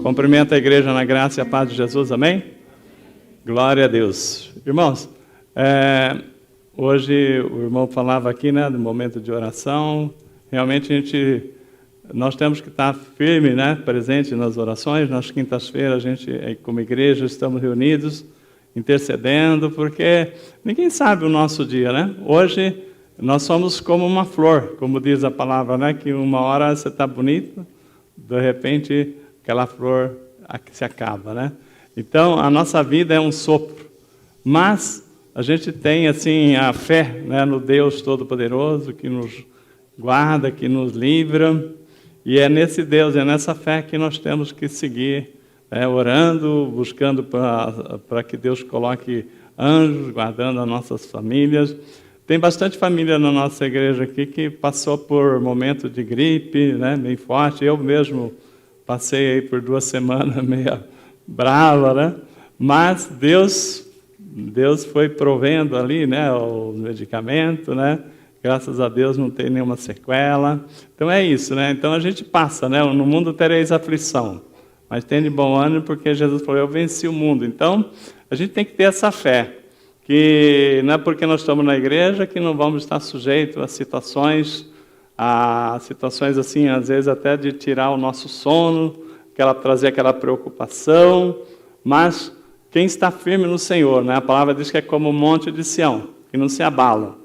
Cumprimento a igreja na graça e a paz de Jesus, amém? Glória a Deus. Irmãos, hoje o irmão falava aqui, né, do momento de oração. Realmente nós temos que estar firme, né, presente nas orações. Nas quintas-feiras a gente, como igreja, estamos reunidos, intercedendo, porque ninguém sabe o nosso dia, né? Hoje nós somos como uma flor, como diz a palavra, né, que uma hora você está bonito, de repente aquela flor se acaba, né? Então a nossa vida é um sopro, mas a gente tem assim a fé, né, no Deus Todo-Poderoso que nos guarda, que nos livra, e é nesse Deus, é nessa fé que nós temos que seguir, orando, buscando para que Deus coloque anjos guardando as nossas famílias. Tem bastante família na nossa igreja aqui que passou por momento de gripe, né, bem forte. Eu mesmo passei aí por 2 semanas meio brava, né? Mas Deus foi provendo ali, né, o medicamento, né? Graças a Deus não tem nenhuma sequela. Então é isso, né? Então a gente passa, né? No mundo tereis aflição, mas tem de bom ânimo porque Jesus falou, eu venci o mundo. Então a gente tem que ter essa fé, que não é porque nós estamos na igreja que não vamos estar sujeitos a situações assim, às vezes até de tirar o nosso sono, trazer aquela preocupação, mas quem está firme no Senhor, né? A palavra diz que é como o monte de Sião, que não se abala,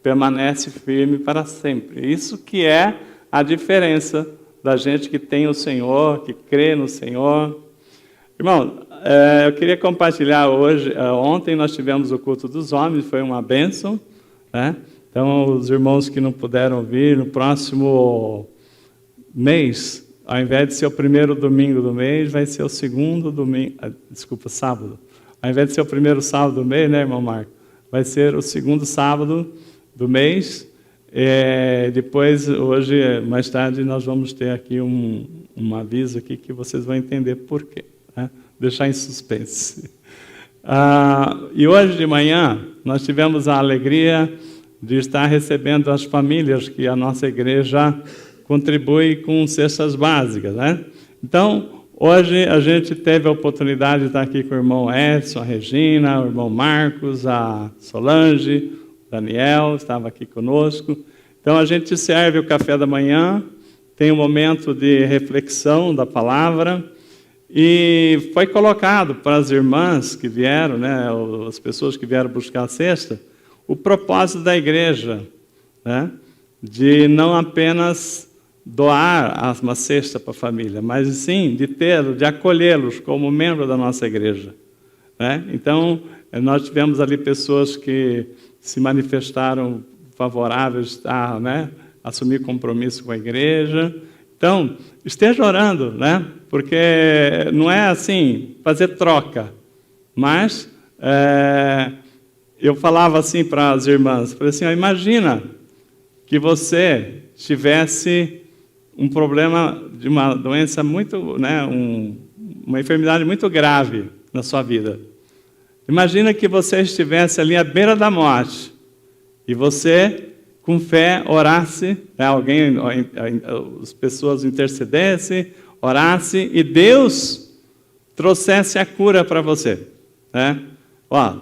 permanece firme para sempre. Isso que é a diferença da gente que tem o Senhor, que crê no Senhor. Irmão, eu queria compartilhar hoje, ontem nós tivemos o culto dos homens, foi uma bênção, né? Então, os irmãos que não puderam vir, no próximo mês, ao invés de ser o primeiro domingo do mês, vai ser o segundo domingo, sábado. Ao invés de ser o primeiro sábado do mês, né, irmão Marco? Vai ser o segundo sábado do mês. Depois, hoje, mais tarde, nós vamos ter aqui um aviso aqui que vocês vão entender por quê, né? Deixar em suspense. E hoje de manhã, nós tivemos a alegria de estar recebendo as famílias que a nossa igreja contribui com cestas básicas, né? Então, hoje a gente teve a oportunidade de estar aqui com o irmão Edson, a Regina, o irmão Marcos, a Solange, o Daniel, estava aqui conosco. Então, a gente serve o café da manhã, tem um momento de reflexão da palavra, e foi colocado para as irmãs que vieram, né, as pessoas que vieram buscar a cesta, o propósito da igreja, né, de não apenas doar uma cesta para a família, mas sim de acolhê-los como membro da nossa igreja, né? Então, nós tivemos ali pessoas que se manifestaram favoráveis a, né, assumir compromisso com a igreja. Então, esteja orando, né? Porque não é assim, fazer troca, mas eu falava assim para as irmãs, falei assim, imagina que você tivesse um problema de uma doença muito, né, uma enfermidade muito grave na sua vida. Imagina que você estivesse ali à beira da morte e você, com fé, orasse, né, as pessoas intercedessem, orasse e Deus trouxesse a cura para você, né?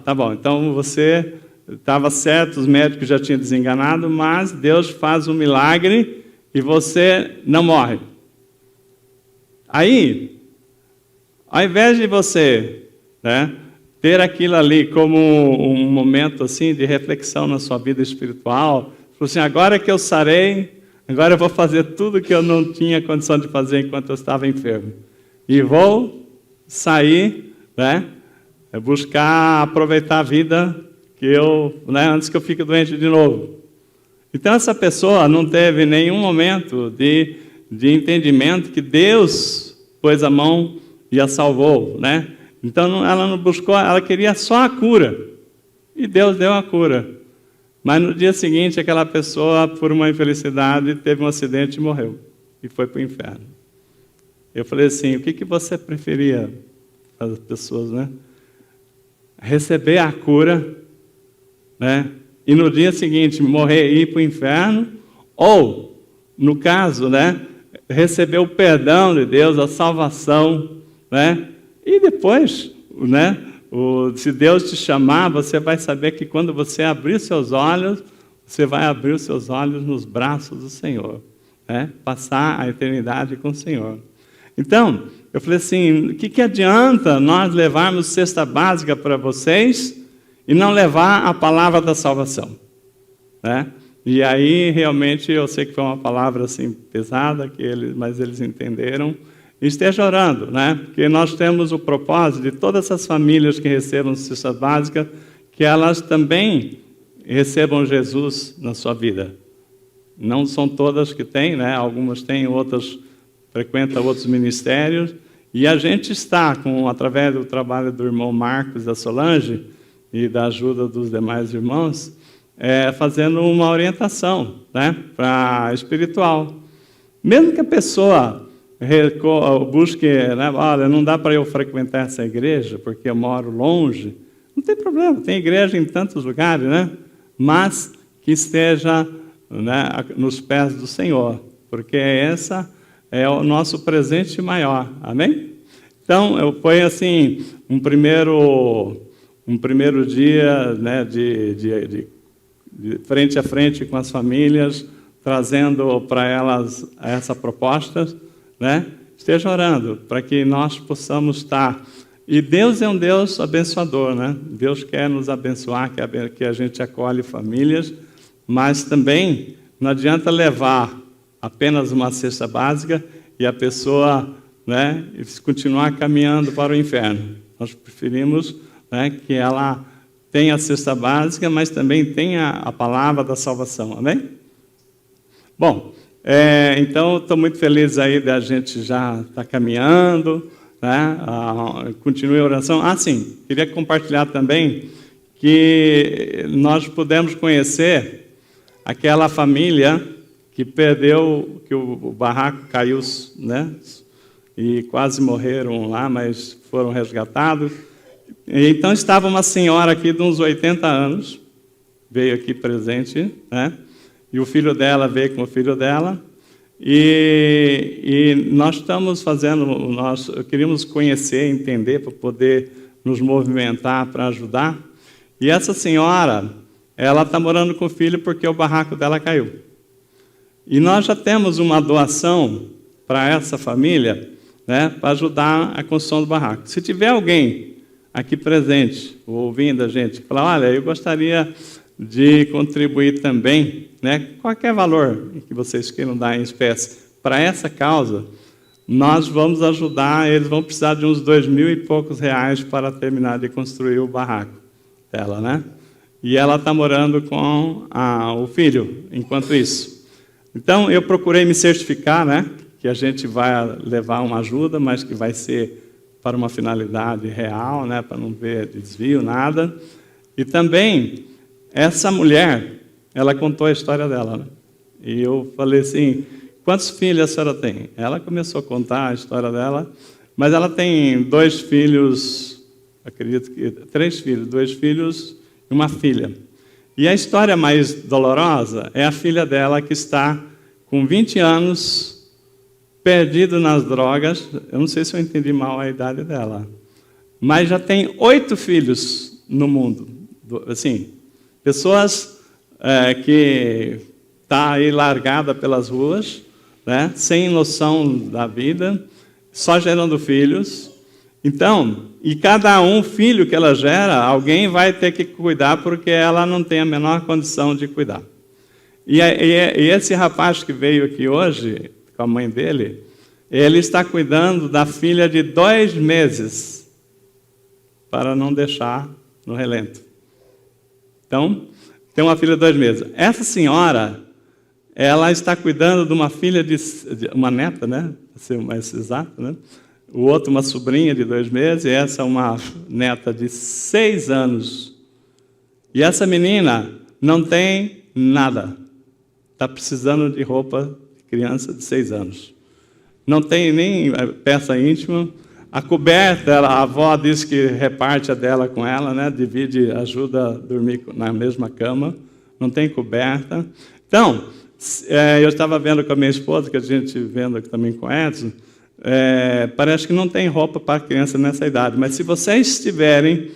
Tá bom, então você estava certo, os médicos já tinham desenganado, mas Deus faz um milagre e você não morre. Aí, ao invés de você, né, ter aquilo ali como um momento assim, de reflexão na sua vida espiritual, falou assim, agora que eu sarei, agora eu vou fazer tudo que eu não tinha condição de fazer enquanto eu estava enfermo. E vou sair, né, buscar aproveitar a vida antes que eu fique doente de novo. Então essa pessoa não teve nenhum momento de entendimento que Deus pôs a mão e a salvou, né? Então ela não buscou, ela queria só a cura. E Deus deu a cura. Mas no dia seguinte aquela pessoa, por uma infelicidade, teve um acidente e morreu. E foi para o inferno. Eu falei assim, o que você preferia, as pessoas, né? Receber a cura, né? E no dia seguinte morrer e ir para o inferno, ou, no caso, né, receber o perdão de Deus, a salvação, né? E depois, né, se Deus te chamar, você vai saber que quando você abrir seus olhos, você vai abrir os seus olhos nos braços do Senhor, né? Passar a eternidade com o Senhor. Então, eu falei assim, o que adianta nós levarmos cesta básica para vocês e não levar a palavra da salvação, né? E aí, realmente, eu sei que foi uma palavra assim, pesada, mas eles entenderam. Esteja orando, né? Porque nós temos o propósito de todas essas famílias que recebam cesta básica, que elas também recebam Jesus na sua vida. Não são todas que têm, né? Algumas têm, outras frequentam outros ministérios. E a gente está, através do trabalho do irmão Marcos da Solange e da ajuda dos demais irmãos, fazendo uma orientação, né, para espiritual. Mesmo que a pessoa busque, né, olha, não dá para eu frequentar essa igreja porque eu moro longe, não tem problema, tem igreja em tantos lugares, né? Mas que esteja, né, nos pés do Senhor, porque essa é o nosso presente maior, amém? Então, foi assim, um primeiro dia, né, de frente a frente com as famílias, trazendo para elas essa proposta, né? Esteja orando para que nós possamos estar. E Deus é um Deus abençoador, né? Deus quer nos abençoar, que a gente acolhe famílias, mas também não adianta levar apenas uma cesta básica e a pessoa, né, continuar caminhando para o inferno. Nós preferimos, né, que ela tenha a cesta básica, mas também tenha a palavra da salvação, amém? Bom, então estou muito feliz aí da gente já estar caminhando, né? Continue a oração. Sim, queria compartilhar também que nós pudemos conhecer aquela família que perdeu, que o barraco caiu, né? E quase morreram lá, mas foram resgatados. Então estava uma senhora aqui de uns 80 anos, veio aqui presente, né? E o filho dela veio com o filho dela, e nós estamos fazendo, queríamos conhecer, entender, para poder nos movimentar, para ajudar. E essa senhora, ela está morando com o filho porque o barraco dela caiu. E nós já temos uma doação para essa família, né, para ajudar a construção do barraco. Se tiver alguém aqui presente, ouvindo a gente, falar, olha, eu gostaria de contribuir também, né, qualquer valor que vocês queiram dar em espécie, para essa causa, nós vamos ajudar, eles vão precisar de uns 2.000 e poucos reais para terminar de construir o barraco dela, né? E ela está morando com o filho, enquanto isso. Então, eu procurei me certificar, né, que a gente vai levar uma ajuda, mas que vai ser para uma finalidade real, né, para não ver desvio, nada. E também, essa mulher, ela contou a história dela, né? E eu falei assim, quantos filhos a senhora tem? Ela começou a contar a história dela, mas ela tem 2 filhos, acredito que 3 filhos, 2 filhos e uma filha. E a história mais dolorosa é a filha dela que está com 20 anos, perdido nas drogas. Eu não sei se eu entendi mal a idade dela, mas já tem 8 filhos no mundo, assim, pessoas que estão aí largada pelas ruas, né, sem noção da vida, só gerando filhos. Então, e cada filho que ela gera, alguém vai ter que cuidar porque ela não tem a menor condição de cuidar. E esse rapaz que veio aqui hoje, com a mãe dele, ele está cuidando da filha de 2 meses, para não deixar no relento. Então, tem uma filha de 2 meses. Essa senhora, ela está cuidando de uma filha uma neta, né? Para ser mais exato, né? O outro, uma sobrinha de 2 meses, e essa uma neta de 6 anos. E essa menina não tem nada. Está precisando de roupa de criança de 6 anos. Não tem nem peça íntima. A coberta, a avó diz que reparte a dela com ela, né? Divide, ajuda a dormir na mesma cama. Não tem coberta. Então, Eu estava vendo com a minha esposa, que a gente vendo aqui também com o Edson, parece que não tem roupa para criança nessa idade, mas se vocês tiverem,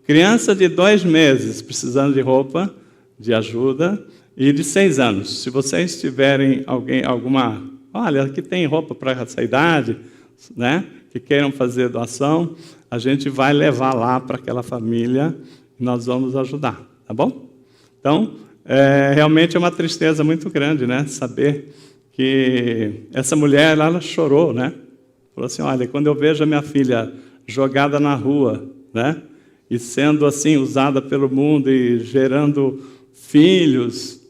criança de 2 meses precisando de roupa, de ajuda, e de 6 anos, se vocês tiverem olha, aqui tem roupa para essa idade, né, que queiram fazer doação, a gente vai levar lá para aquela família e nós vamos ajudar, tá bom? Então, realmente é uma tristeza muito grande, né, saber que essa mulher, ela chorou, né, falou assim, olha, quando eu vejo a minha filha jogada na rua, né, e sendo assim usada pelo mundo e gerando filhos,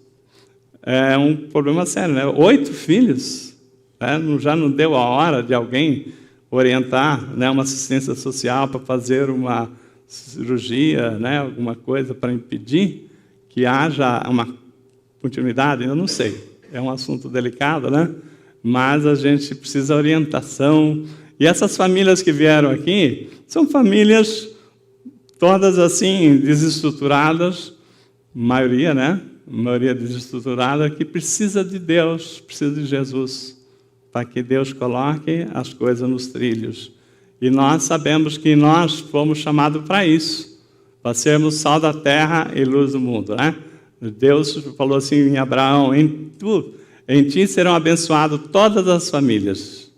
é um problema sério, né? 8 filhos, né? Já não deu a hora de alguém orientar, né, uma assistência social para fazer uma cirurgia, né, alguma coisa para impedir que haja uma continuidade? Eu não sei, é um assunto delicado, né? Mas a gente precisa de orientação. E essas famílias que vieram aqui são famílias todas assim desestruturadas, maioria, né? Maioria desestruturada, que precisa de Deus, precisa de Jesus, para que Deus coloque as coisas nos trilhos. E nós sabemos que nós fomos chamados para isso, para sermos sal da terra e luz do mundo, né? Deus falou assim em Abraão, em ti serão abençoadas todas as famílias.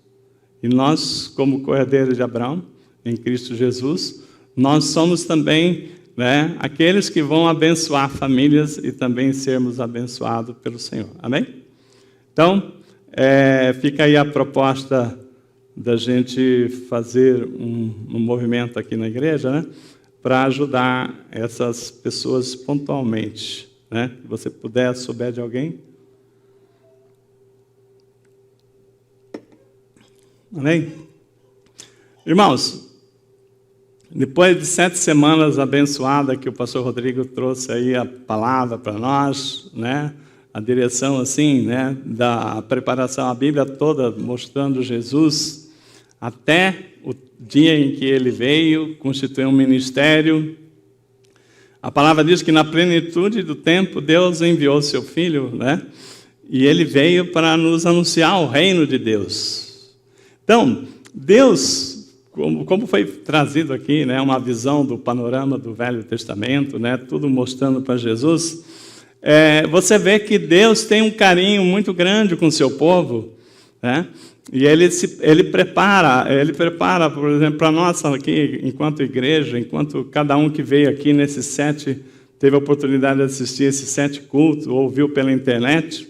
E nós, como cordeiros de Abraão, em Cristo Jesus, nós somos também, né, aqueles que vão abençoar famílias e também sermos abençoados pelo Senhor. Amém? Então, fica aí a proposta da gente fazer um movimento aqui na igreja, né, para ajudar essas pessoas pontualmente, né? Se você puder, souber de alguém. Amém? Irmãos, depois de 7 semanas abençoadas que o pastor Rodrigo trouxe aí a palavra para nós, né? A direção assim, né, da preparação, a Bíblia toda mostrando Jesus, até o dia em que ele veio, constituiu um ministério. A palavra diz que na plenitude do tempo Deus enviou seu Filho, né? E ele veio para nos anunciar o reino de Deus. Então, Deus, como foi trazido aqui, né, uma visão do panorama do Velho Testamento, né, tudo mostrando para Jesus, você vê que Deus tem um carinho muito grande com o seu povo, né? E ele prepara, por exemplo, para nós aqui, enquanto igreja, enquanto cada um que veio aqui nesses 7, teve a oportunidade de assistir esses 7 cultos, ouviu pela internet,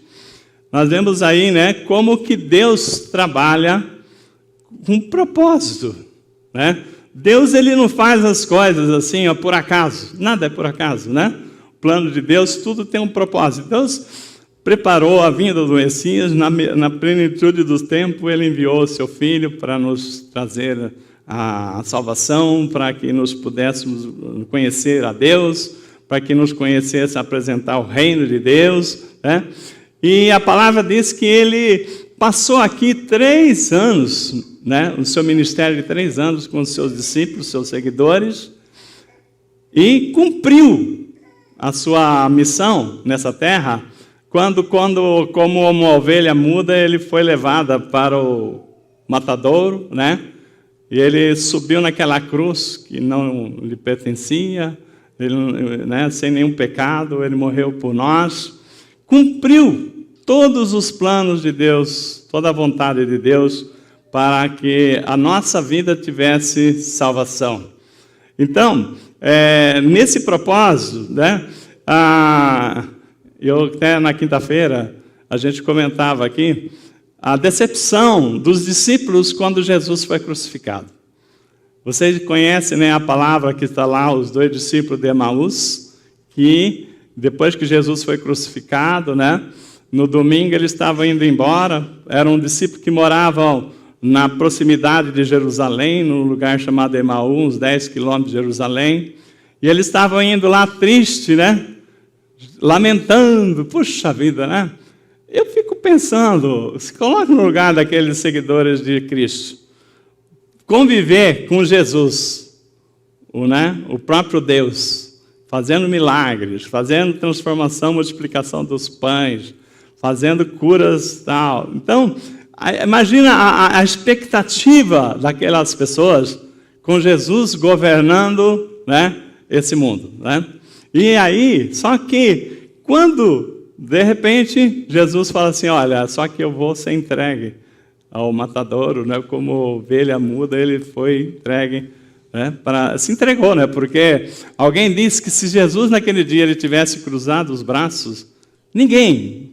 nós vemos aí, né, como que Deus trabalha com propósito, né? Deus, ele não faz as coisas assim, por acaso, nada é por acaso, né? O plano de Deus, tudo tem um propósito. Deus preparou a vinda do Messias, na plenitude dos tempos, ele enviou o seu Filho para nos trazer a salvação, para que nos pudéssemos conhecer a Deus, para que nos conhecesse apresentar o reino de Deus, né? E a palavra diz que ele passou aqui 3 anos, né? O seu ministério de 3 anos com os seus discípulos, seus seguidores, e cumpriu a sua missão nessa terra, quando como uma ovelha muda, ele foi levado para o matadouro, né? E ele subiu naquela cruz que não lhe pertencia, ele, né, sem nenhum pecado, ele morreu por nós, cumpriu todos os planos de Deus, toda a vontade de Deus, para que a nossa vida tivesse salvação. Então, nesse propósito, né, eu até na quinta-feira, a gente comentava aqui, a decepção dos discípulos quando Jesus foi crucificado. Vocês conhecem, né, a palavra que está lá, os 2 discípulos de Emaús, que depois que Jesus foi crucificado, né, no domingo eles estavam indo embora, eram discípulos que moravam na proximidade de Jerusalém, num lugar chamado Emaús, uns 10 quilômetros de Jerusalém, e eles estavam indo lá triste, né, lamentando, puxa vida, né? Eu fico pensando, se coloca no lugar daqueles seguidores de Cristo, conviver com Jesus, o próprio Deus, fazendo milagres, fazendo transformação, multiplicação dos pães, fazendo curas, tal. Então, imagina a expectativa daquelas pessoas com Jesus governando, né, esse mundo, né? E aí, só que quando, de repente, Jesus fala assim, olha, só que eu vou ser entregue ao matadouro, né, como ovelha muda, ele foi entregue, né, se entregou, né, porque alguém disse que se Jesus naquele dia ele tivesse cruzado os braços, ninguém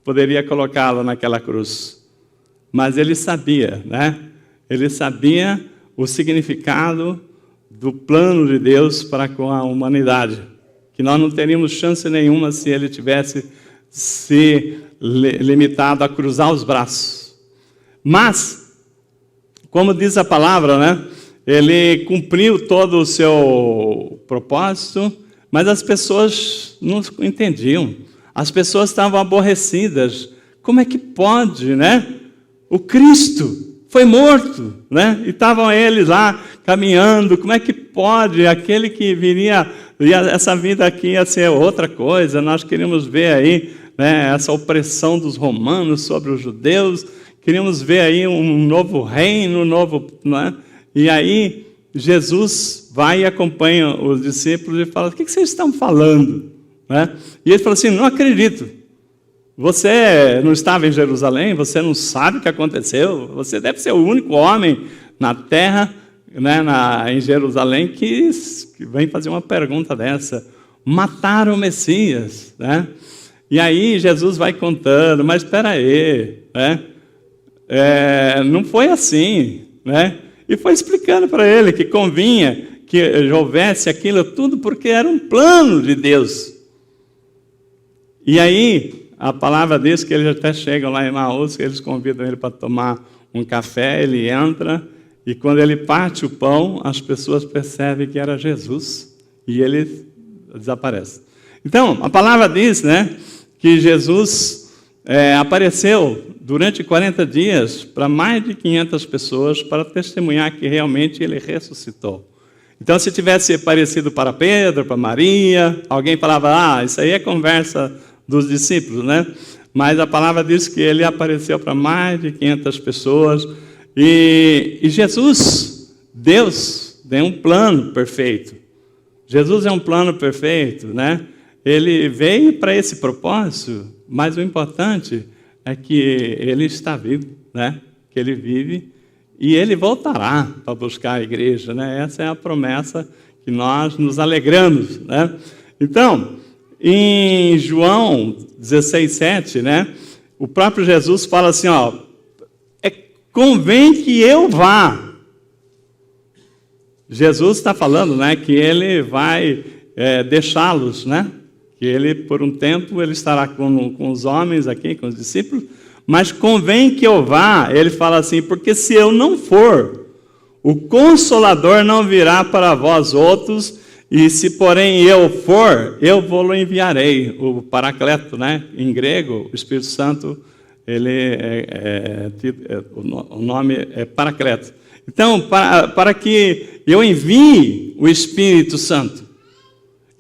poderia colocá-lo naquela cruz. Mas ele sabia, né? Ele sabia o significado do plano de Deus para com a humanidade. Que nós não teríamos chance nenhuma se ele tivesse se limitado a cruzar os braços. Mas, como diz a palavra, né? Ele cumpriu todo o seu propósito, mas as pessoas não entendiam. As pessoas estavam aborrecidas. Como é que pode, né? O Cristo foi morto, né? E estavam eles lá caminhando. Como é que pode? Aquele que viria, essa vida aqui ia ser outra coisa. Nós queríamos ver aí, né, essa opressão dos romanos sobre os judeus. Queríamos ver aí um novo reino, né? E aí Jesus vai e acompanha os discípulos e fala: o que vocês estão falando? Né? E ele falou assim: não acredito. Você não estava em Jerusalém? Você não sabe o que aconteceu? Você deve ser o único homem na terra, né, em Jerusalém, que vem fazer uma pergunta dessa. Mataram o Messias, né? E aí Jesus vai contando, mas espera aí, né? Não foi assim, né? E foi explicando para ele que convinha que houvesse aquilo tudo porque era um plano de Deus. E aí a palavra diz que eles até chegam lá em Emaús, eles convidam ele para tomar um café, ele entra, e quando ele parte o pão, as pessoas percebem que era Jesus, e ele desaparece. Então, a palavra diz, né, que Jesus apareceu durante 40 dias para mais de 500 pessoas para testemunhar que realmente ele ressuscitou. Então, se tivesse aparecido para Pedro, para Maria, alguém falava: isso aí é conversa dos discípulos, né? Mas a palavra diz que ele apareceu para mais de 500 pessoas. E Jesus, Deus, tem um plano perfeito. Jesus é um plano perfeito, né? Ele veio para esse propósito, mas o importante é que ele está vivo, né? Que ele vive e ele voltará para buscar a igreja, né? Essa é a promessa que nós nos alegramos, né? Então, em João 16:7, né? O próprio Jesus fala assim, convém que eu vá. Jesus está falando, né, que ele vai deixá-los, né? Que ele, por um tempo, ele estará com os homens aqui, com os discípulos, mas convém que eu vá. Ele fala assim: porque se eu não for, o Consolador não virá para vós outros, e se porém eu for, eu vou-lo enviarei. O Paracleto, né? Em grego, o Espírito Santo, o nome é Paracleto. Então, para que eu envie o Espírito Santo.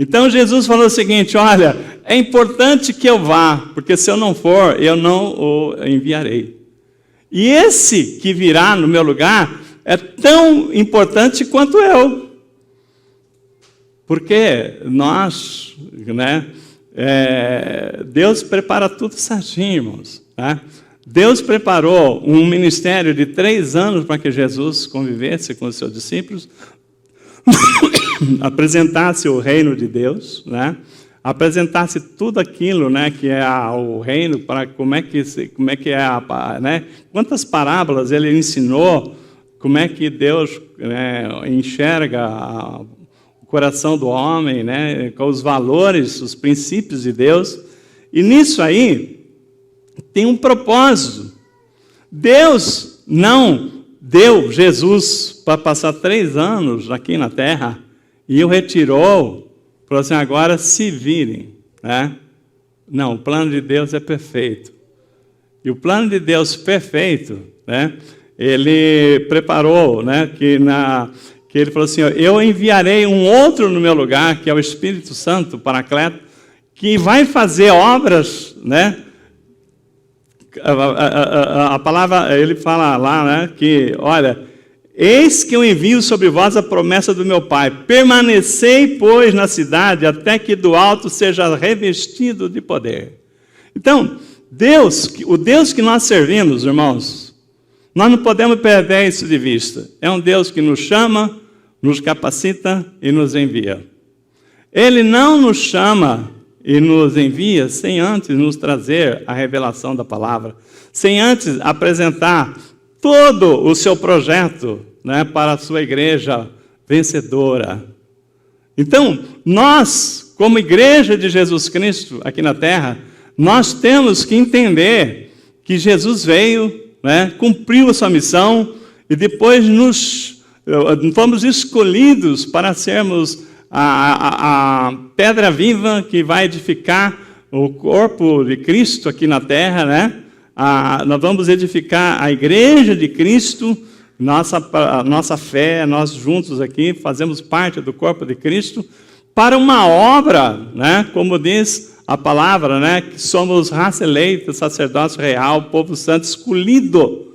Então Jesus falou o seguinte: olha, é importante que eu vá, porque se eu não for, eu não o enviarei. E esse que virá no meu lugar é tão importante quanto eu. Porque nós, né, Deus prepara tudo certinho, irmãos. Né? Deus preparou um ministério de 3 anos para que Jesus convivesse com os seus discípulos, apresentasse o reino de Deus, né? Apresentasse tudo aquilo, né, que é o reino, para como é que é, né? Quantas parábolas ele ensinou, como é que Deus, né, enxerga o coração do homem, né, com os valores, os princípios de Deus. E nisso aí tem um propósito. Deus não deu Jesus para passar 3 anos aqui na terra e o retirou, falou assim: agora se virem, né? Não, o plano de Deus é perfeito. E o plano de Deus perfeito, né, ele preparou, né, que ele falou assim: eu enviarei um outro no meu lugar, que é o Espírito Santo, o Paracleto, que vai fazer obras, né, a palavra, ele fala lá, né, que, olha, eis que eu envio sobre vós a promessa do meu Pai. Permanecei, pois, na cidade, até que do alto seja revestido de poder. Então, o Deus que nós servimos, irmãos, nós não podemos perder isso de vista. É um Deus que nos chama, nos capacita e nos envia. Ele não nos chama e nos envia sem antes nos trazer a revelação da palavra, sem antes apresentar todo o seu projeto, né, para a sua igreja vencedora. Então, nós, como igreja de Jesus Cristo aqui na terra, nós temos que entender que Jesus veio, né, cumpriu a sua missão e depois fomos escolhidos para sermos a pedra viva que vai edificar o corpo de Cristo aqui na terra, né? Nós vamos edificar a igreja de Cristo, nossa fé, nós juntos aqui fazemos parte do corpo de Cristo, para uma obra, né? Como diz a palavra, né? Que somos raça eleita, sacerdócio real, povo santo, escolhido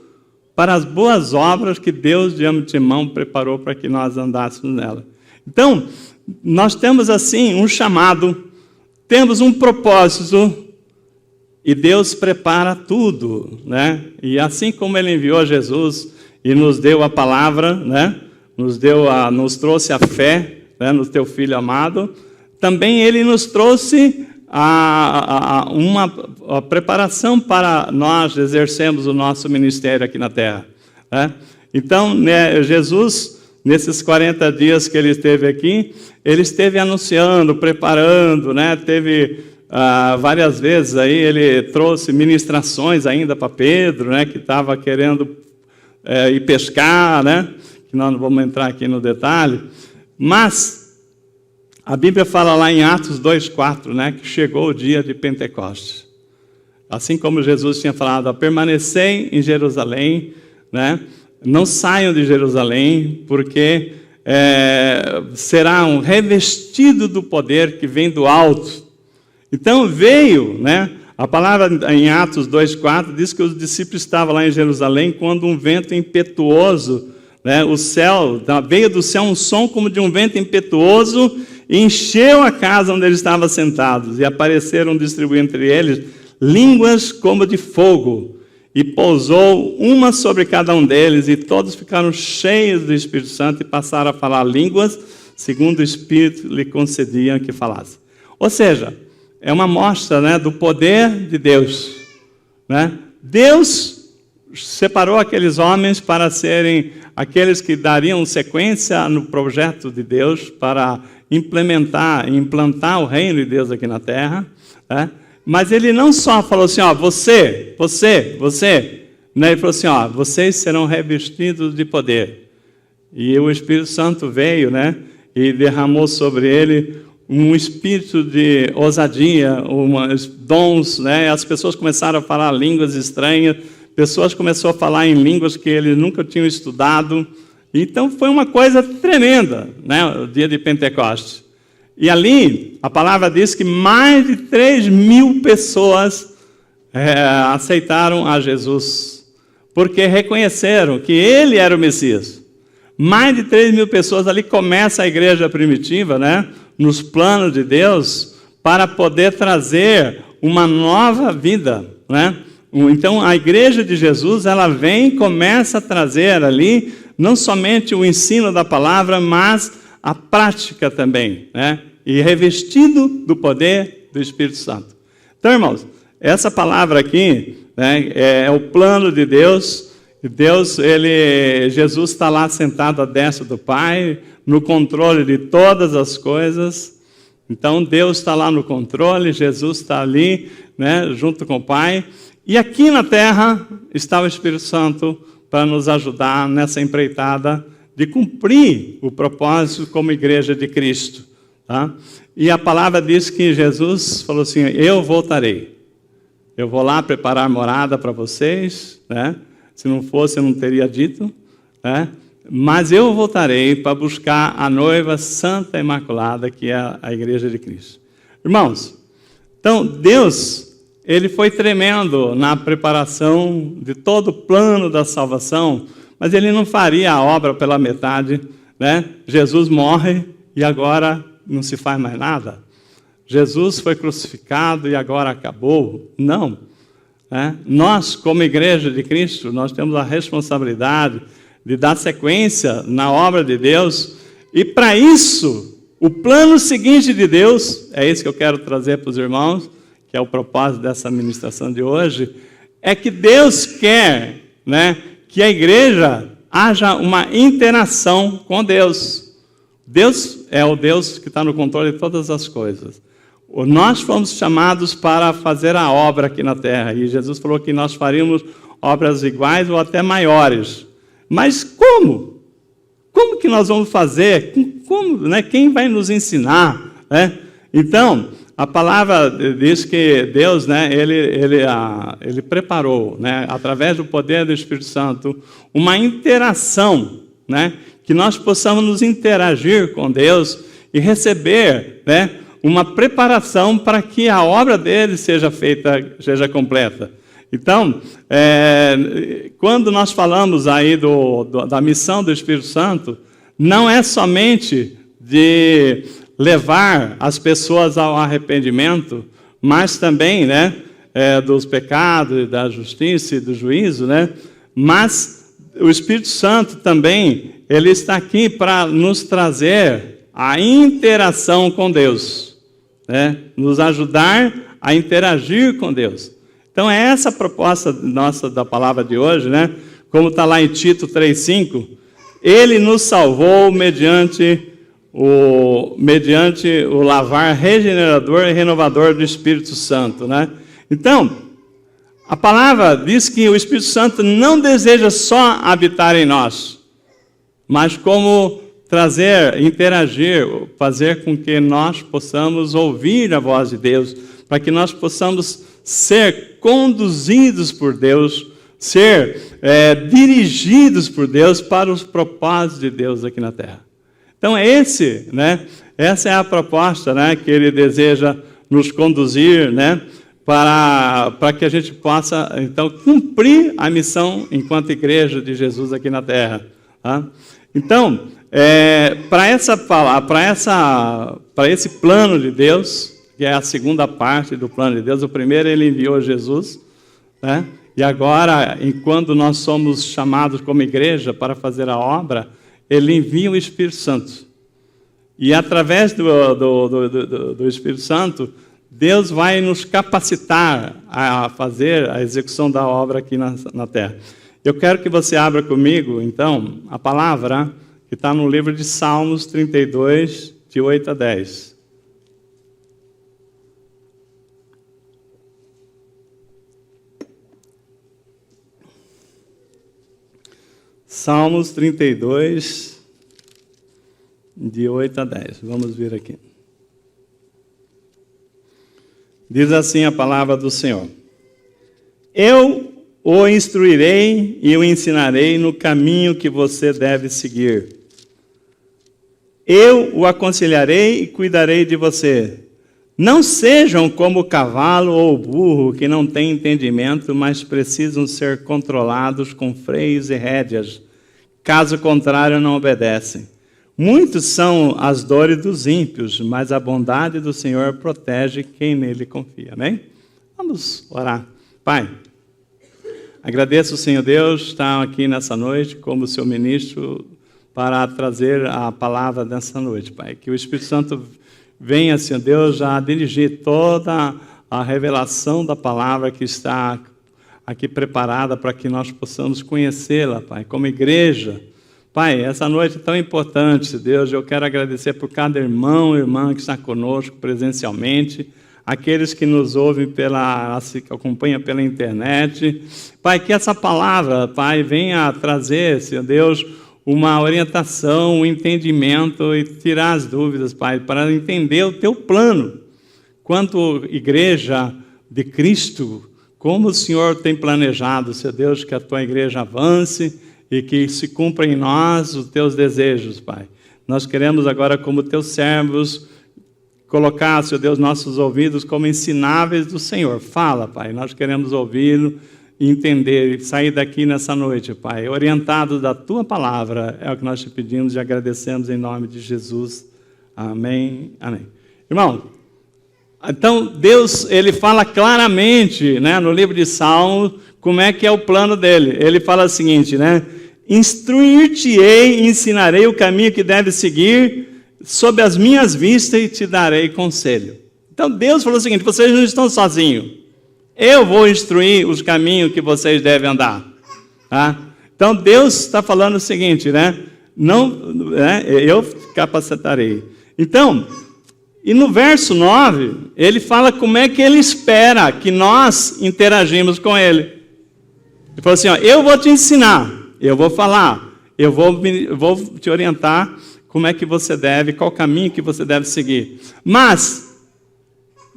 para as boas obras que Deus de antemão preparou para que nós andássemos nela. Então, nós temos assim um chamado, temos um propósito, e Deus prepara tudo, né? E assim como Ele enviou Jesus e nos deu a palavra, né? Nos trouxe a fé, né? No Teu Filho amado, também Ele nos trouxe uma preparação para nós exercermos o nosso ministério aqui na terra, né? Então, né, Jesus, nesses 40 dias que Ele esteve aqui, Ele esteve anunciando, preparando, né? Teve várias vezes aí, Ele trouxe ministrações ainda para Pedro, né? Que estava querendo ir pescar, né? Que nós não vamos entrar aqui no detalhe, mas a Bíblia fala lá em Atos 2,4, né, que chegou o dia de Pentecostes. Assim como Jesus tinha falado, permanecei em Jerusalém, né, não saiam de Jerusalém, porque será um revestido do poder que vem do alto. Então veio, né, a palavra em Atos 2,4 diz que os discípulos estavam lá em Jerusalém quando um vento impetuoso, né, veio do céu um som como de um vento impetuoso, encheu a casa onde eles estavam sentados, e apareceram distribuindo entre eles línguas como de fogo, e pousou uma sobre cada um deles, e todos ficaram cheios do Espírito Santo e passaram a falar línguas, segundo o Espírito lhe concedia que falasse. Ou seja, é uma mostra, né, do poder de Deus, né? Deus separou aqueles homens para serem aqueles que dariam sequência no projeto de Deus para implantar o reino de Deus aqui na terra, né? Mas Ele não só falou assim, ó, você, né? Ele falou assim, ó, vocês serão revestidos de poder. E o Espírito Santo veio, né, e derramou sobre ele um espírito de ousadia, dons, né? As pessoas começaram a falar línguas estranhas, pessoas começaram a falar em línguas que eles nunca tinham estudado. Então foi uma coisa tremenda, né, o dia de Pentecostes. E ali, a palavra diz que mais de 3.000 pessoas aceitaram a Jesus, porque reconheceram que Ele era o Messias. Mais de 3.000 pessoas, ali começa a igreja primitiva, né, nos planos de Deus, para poder trazer uma nova vida, né? Então, a igreja de Jesus, ela vem e começa a trazer ali, não somente o ensino da palavra, mas a prática também, né? E revestido do poder do Espírito Santo. Então, irmãos, essa palavra aqui, né, é o plano de Deus. Jesus está lá sentado à destra do Pai, no controle de todas as coisas. Então, Deus está lá no controle, Jesus está ali, né, junto com o Pai. E aqui na terra está o Espírito Santo para nos ajudar nessa empreitada de cumprir o propósito como igreja de Cristo. Tá? E a palavra diz que Jesus falou assim, eu voltarei. Eu vou lá preparar morada para vocês, né? Se não fosse, eu não teria dito, né? Mas eu voltarei para buscar a noiva santa e imaculada, que é a igreja de Cristo. Irmãos, então Deus, ele foi tremendo na preparação de todo o plano da salvação, mas ele não faria a obra pela metade, né? Jesus morre e agora não se faz mais nada. Jesus foi crucificado e agora acabou. Não. Né? Nós, como igreja de Cristo, nós temos a responsabilidade de dar sequência na obra de Deus, e para isso, o plano seguinte de Deus, é isso que eu quero trazer para os irmãos, que é o propósito dessa ministração de hoje, é que Deus quer, né, que a igreja haja uma interação com Deus. Deus é o Deus que está no controle de todas as coisas. Nós fomos chamados para fazer a obra aqui na terra, e Jesus falou que nós faríamos obras iguais ou até maiores. Mas como? Como que nós vamos fazer? Como, né? Quem vai nos ensinar? Né? Então, a palavra diz que Deus, né, ele preparou, né, através do poder do Espírito Santo, uma interação, né, que nós possamos nos interagir com Deus e receber, né, uma preparação para que a obra dele seja feita, seja completa. Então, quando nós falamos aí da missão do Espírito Santo, não é somente de levar as pessoas ao arrependimento, mas também, né, dos pecados, da justiça e do juízo, né? Mas o Espírito Santo também, ele está aqui para nos trazer a interação com Deus, né? Nos ajudar a interagir com Deus. Então é essa a proposta nossa da palavra de hoje, né? Como está lá em Tito 3,5, ele nos salvou mediante o lavar regenerador e renovador do Espírito Santo, né? Então, a palavra diz que o Espírito Santo não deseja só habitar em nós, mas como trazer, interagir, fazer com que nós possamos ouvir a voz de Deus, para que nós possamos ser conduzidos por Deus, ser dirigidos por Deus para os propósitos de Deus aqui na terra. Então, essa é a proposta, né, que ele deseja nos conduzir, né, para que a gente possa, então, cumprir a missão enquanto igreja de Jesus aqui na terra. Tá? Então, para esse plano de Deus, que é a segunda parte do plano de Deus, o primeiro ele enviou Jesus, né, e agora, enquanto nós somos chamados como igreja para fazer a obra, ele envia o Espírito Santo. E através do Espírito Santo, Deus vai nos capacitar a fazer a execução da obra aqui na terra. Eu quero que você abra comigo, então, a palavra que está no livro de Salmos 32, de 8 a 10. Salmos 32, de 8 a 10. Vamos ver aqui. Diz assim a palavra do Senhor: Eu o instruirei e o ensinarei no caminho que você deve seguir. Eu o aconselharei e cuidarei de você. Não sejam como o cavalo ou o burro que não têm entendimento, mas precisam ser controlados com freios e rédeas. Caso contrário, não obedecem. Muitos são as dores dos ímpios, mas a bondade do Senhor protege quem nele confia. Amém? Vamos orar. Pai, agradeço, Senhor Deus, estar aqui nessa noite como seu ministro para trazer a palavra dessa noite, Pai. Que o Espírito Santo venha, Senhor Deus, a dirigir toda a revelação da palavra que está aqui preparada para que nós possamos conhecê-la, Pai, como igreja. Pai, essa noite é tão importante, Deus, eu quero agradecer por cada irmão e irmã que está conosco presencialmente, aqueles que nos ouvem que acompanham pela internet. Pai, que essa palavra, Pai, venha trazer, Senhor Deus, uma orientação, um entendimento e tirar as dúvidas, Pai, para entender o Teu plano. Quanto igreja de Cristo, como o Senhor tem planejado, Senhor Deus, que a Tua igreja avance e que se cumpra em nós os Teus desejos, Pai. Nós queremos agora, como Teus servos, colocar, Senhor Deus, nossos ouvidos como ensináveis do Senhor. Fala, Pai, nós queremos ouvi-lo e entender, e sair daqui nessa noite, Pai, orientados da Tua palavra, é o que nós te pedimos e agradecemos em nome de Jesus. Amém, amém. Irmão, então Deus, Ele fala claramente, né, no livro de Salmos, como é que é o plano dele. Ele fala o seguinte, né, instruir-te-ei e ensinarei o caminho que deves seguir, sob as minhas vistas e te darei conselho. Então Deus falou o seguinte, vocês não estão sozinhos. Eu vou instruir os caminhos que vocês devem andar. Tá? Então Deus está falando o seguinte, né? Eu capacitarei. Então, e no verso 9, ele fala como é que ele espera que nós interagimos com ele. Ele falou assim, ó, eu vou te ensinar, eu vou falar, eu vou te orientar como é que você deve, qual caminho que você deve seguir. Mas,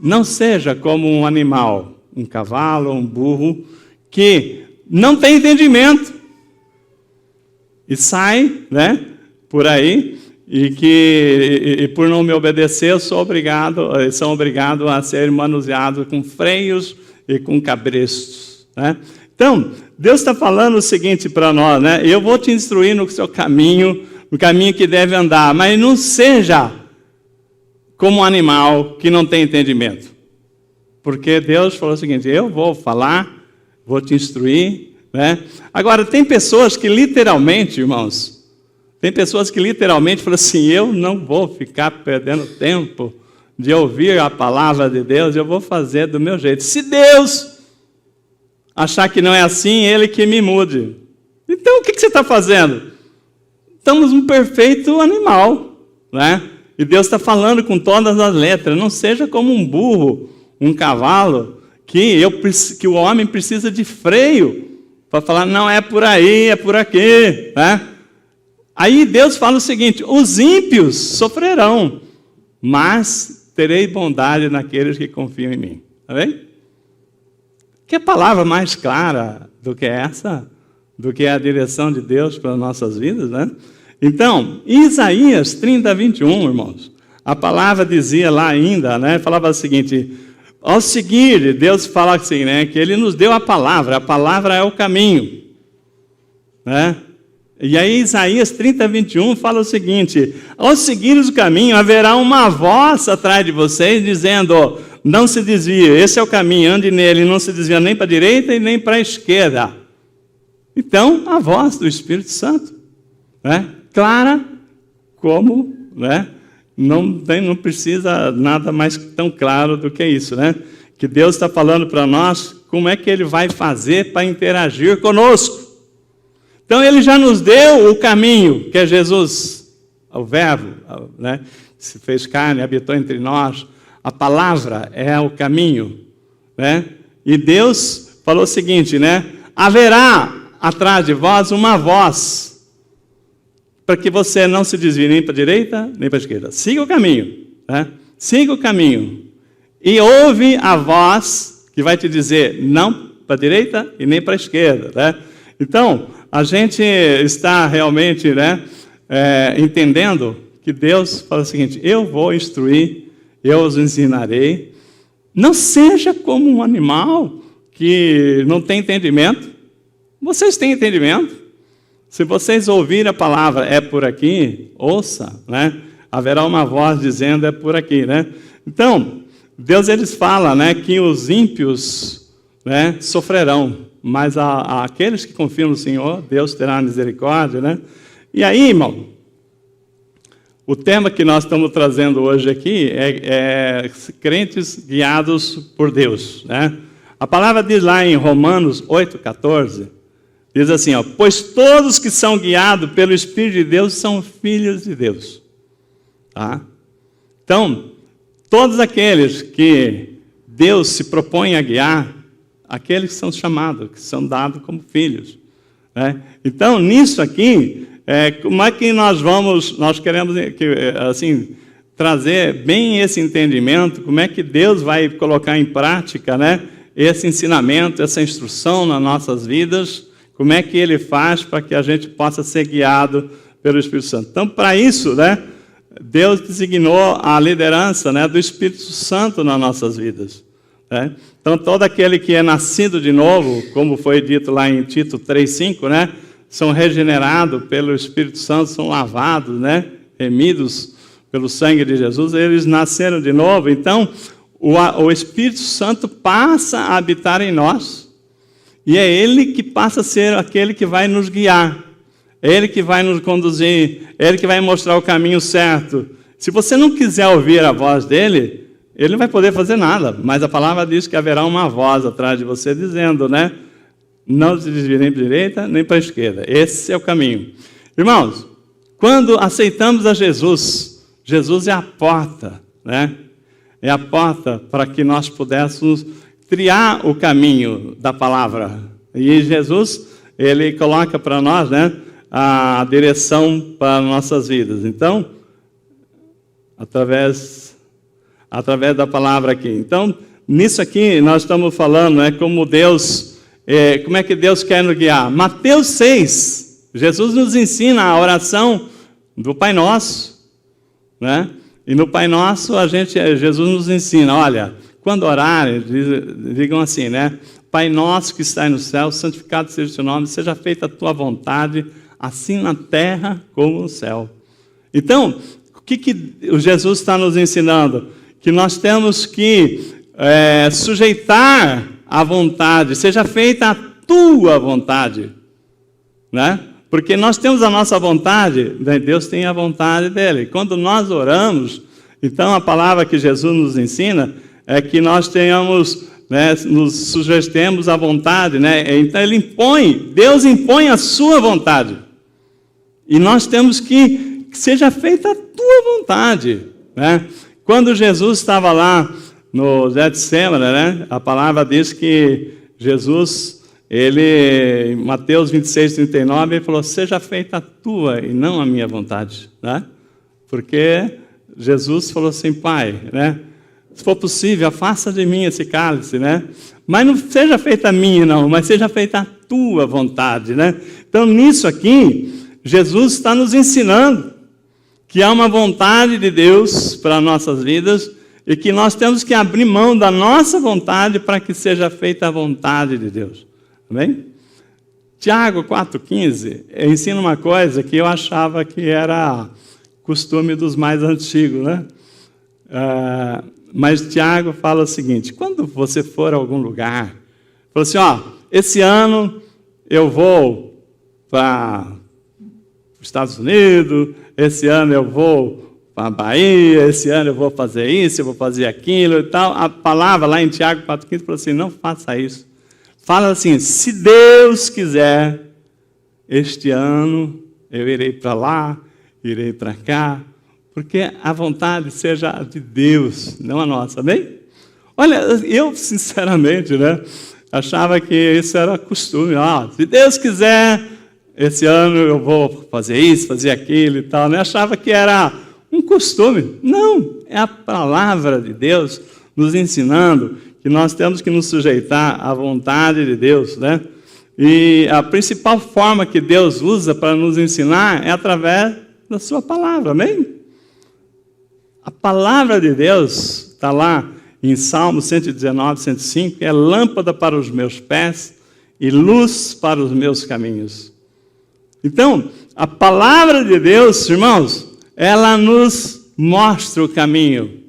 não seja como um animal, um cavalo, um burro, que não tem entendimento e sai, né, por aí, e por não me obedecer, são obrigados a ser manuseados com freios e com cabrestos. Né? Então, Deus está falando o seguinte para nós, né? Eu vou te instruir no seu caminho, no caminho que deve andar, mas não seja como um animal que não tem entendimento. Porque Deus falou o seguinte, eu vou falar, vou te instruir. Né? Agora, tem pessoas que literalmente, irmãos, falam assim, eu não vou ficar perdendo tempo de ouvir a palavra de Deus, eu vou fazer do meu jeito. Se Deus achar que não é assim, Ele que me mude. Então, o que você está fazendo? Estamos um perfeito animal, né? E Deus está falando com todas as letras. Não seja como um burro, um cavalo, que o homem precisa de freio para falar, não é por aí, é por aqui. Né? Aí Deus fala o seguinte, os ímpios sofrerão, mas terei bondade naqueles que confiam em mim. Está bem? Que palavra mais clara do que essa? Do que a direção de Deus para as nossas vidas, né? Então, em Isaías 30, 21, irmãos, a palavra dizia lá ainda, né? Falava o seguinte, ao seguir, Deus fala assim, né? Que Ele nos deu a palavra é o caminho. Né? E aí Isaías 30, 21 fala o seguinte, ao seguir o caminho, haverá uma voz atrás de vocês, dizendo, não se desvie, esse é o caminho, ande nele, não se desvia nem para a direita e nem para a esquerda. Então, a voz do Espírito Santo, né? Clara como, né? Não precisa nada mais tão claro do que isso, né? Que Deus está falando para nós como é que Ele vai fazer para interagir conosco. Então, Ele já nos deu o caminho, que é Jesus, o Verbo, né? Se fez carne, habitou entre nós. A palavra é o caminho, né? E Deus falou o seguinte, né? Haverá atrás de vós uma voz, para que você não se desvie nem para a direita, nem para a esquerda. Siga o caminho, né? Siga o caminho. E ouve a voz que vai te dizer não para a direita e nem para a esquerda, né? Então, a gente está realmente, né, entendendo que Deus fala o seguinte, eu vou instruir, eu os ensinarei. Não seja como um animal que não tem entendimento. Vocês têm entendimento? Se vocês ouvirem a palavra, é por aqui, ouça, né? Haverá uma voz dizendo, é por aqui, né? Então, Deus, eles fala, né, que os ímpios, né, sofrerão, mas aqueles que confiam no Senhor, Deus terá misericórdia, né? E aí, irmão, o tema que nós estamos trazendo hoje aqui é crentes guiados por Deus, né? A palavra diz lá em Romanos 8,14, diz assim, ó, pois todos que são guiados pelo Espírito de Deus são filhos de Deus. Tá? Então, todos aqueles que Deus se propõe a guiar, aqueles que são chamados, que são dados como filhos. Né? Então, nisso aqui, como é que nós queremos assim, trazer bem esse entendimento, como é que Deus vai colocar em prática, né, esse ensinamento, essa instrução nas nossas vidas, como é que Ele faz para que a gente possa ser guiado pelo Espírito Santo. Então, para isso, né, Deus designou a liderança, né, do Espírito Santo nas nossas vidas. Né? Então, todo aquele que é nascido de novo, como foi dito lá em Tito 3,5, né, são regenerados pelo Espírito Santo, são lavados, né, remidos pelo sangue de Jesus, eles nasceram de novo. Então, o Espírito Santo passa a habitar em nós, e é Ele que passa a ser aquele que vai nos guiar, é Ele que vai nos conduzir, é Ele que vai mostrar o caminho certo. Se você não quiser ouvir a voz dEle, Ele não vai poder fazer nada, mas a palavra diz que haverá uma voz atrás de você dizendo, né, não se desvie nem para a direita, nem para a esquerda. Esse é o caminho. Irmãos, quando aceitamos a Jesus, Jesus é a porta, né? É a porta para que nós pudéssemos trilhar o caminho da palavra. E Jesus, Ele coloca para nós, né, a direção para nossas vidas. Então, através da palavra aqui. Então, nisso aqui nós estamos falando, né, como Deus, como é que Deus quer nos guiar. Mateus 6, Jesus nos ensina a oração do Pai Nosso, né? E no Pai Nosso, Jesus nos ensina, olha, quando orarem, digam assim, né? Pai nosso que está no céu, santificado seja o teu nome, seja feita a tua vontade, assim na terra como no céu. Então, o que o Jesus está nos ensinando? Que nós temos que sujeitar a vontade, seja feita a tua vontade, né? Porque nós temos a nossa vontade, né? Deus tem a vontade dele. Quando nós oramos, então a palavra que Jesus nos ensina é que nós tenhamos, né, nos sujeitemos à vontade, né? Então Deus impõe a sua vontade. E nós temos que seja feita a tua vontade, né? Quando Jesus estava lá no Getsemane, né, a palavra diz que Jesus, em Mateus 26:39, ele falou, seja feita a tua e não a minha vontade, né? Porque Jesus falou assim, Pai, né, se for possível, afasta de mim esse cálice, né? Mas não seja feita a minha, não, mas seja feita a tua vontade, né? Então, nisso aqui, Jesus está nos ensinando que há uma vontade de Deus para nossas vidas e que nós temos que abrir mão da nossa vontade para que seja feita a vontade de Deus. Amém? Tiago 4,15 ensina uma coisa que eu achava que era costume dos mais antigos, né? Mas Tiago fala o seguinte, quando você for a algum lugar, fala assim, ó, esse ano eu vou para os Estados Unidos, esse ano eu vou para a Bahia, esse ano eu vou fazer isso, eu vou fazer aquilo e tal. A palavra lá em Tiago 4,15 fala assim, não faça isso. Fala assim, se Deus quiser, este ano eu irei para lá, irei para cá, porque a vontade seja de Deus, não a nossa, amém? Olha, eu sinceramente, né, achava que isso era costume, se Deus quiser, esse ano eu vou fazer isso, fazer aquilo e tal, né? Achava que era um costume. Não, é a palavra de Deus nos ensinando que nós temos que nos sujeitar à vontade de Deus, né? E a principal forma que Deus usa para nos ensinar é através da sua palavra, amém? A palavra de Deus está lá em Salmo 119, 105, é lâmpada para os meus pés e luz para os meus caminhos. Então, a palavra de Deus, irmãos, ela nos mostra o caminho,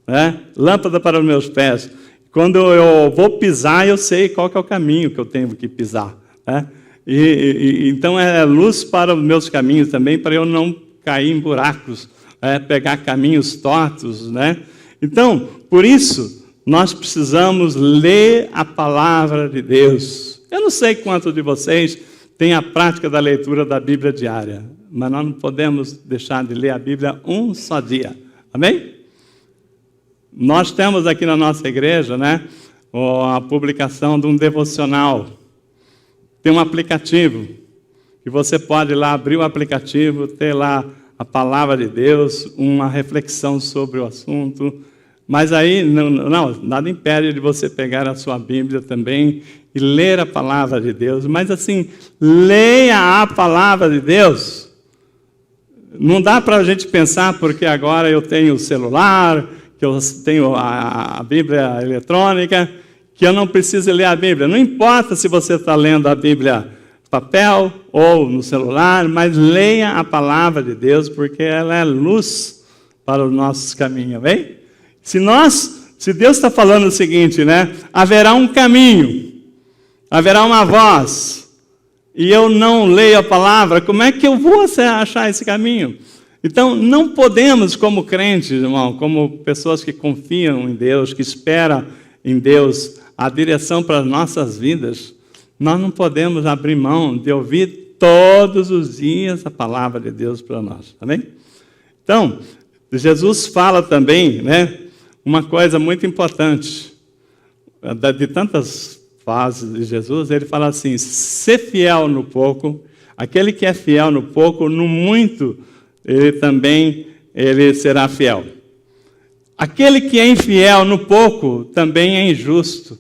né? Lâmpada para os meus pés. Quando eu vou pisar, eu sei qual que é o caminho que eu tenho que pisar, né? Então, é luz para os meus caminhos também, para eu não cair em buracos, pegar caminhos tortos, né? Então, por isso, nós precisamos ler a palavra de Deus. Eu não sei quantos de vocês têm a prática da leitura da Bíblia diária, mas nós não podemos deixar de ler a Bíblia um só dia, amém? Nós temos aqui na nossa igreja, né, a publicação de um devocional. Tem um aplicativo, que você pode ir lá abrir o aplicativo, ter lá a palavra de Deus, uma reflexão sobre o assunto. Mas aí, não, nada impede de você pegar a sua Bíblia também e ler a palavra de Deus. Mas assim, leia a palavra de Deus Não dá para a gente pensar porque agora eu tenho o celular, que eu tenho a Bíblia eletrônica, que eu não preciso ler a Bíblia. Não importa se você está lendo a Bíblia papel ou no celular, mas leia a palavra de Deus, porque ela é luz para os nossos caminhos, amém? Se Deus está falando o seguinte, né? Haverá um caminho, haverá uma voz, e eu não leio a palavra, como é que eu vou achar esse caminho? Então, não podemos, como crentes, irmão, como pessoas que confiam em Deus, que esperam em Deus a direção para as nossas vidas, nós não podemos abrir mão de ouvir todos os dias a palavra de Deus para nós, amém? Então, Jesus fala também, né, uma coisa muito importante, de tantas fases de Jesus, ele fala assim, ser fiel no pouco, aquele que é fiel no pouco, no muito, ele será fiel. Aquele que é infiel no pouco, também é injusto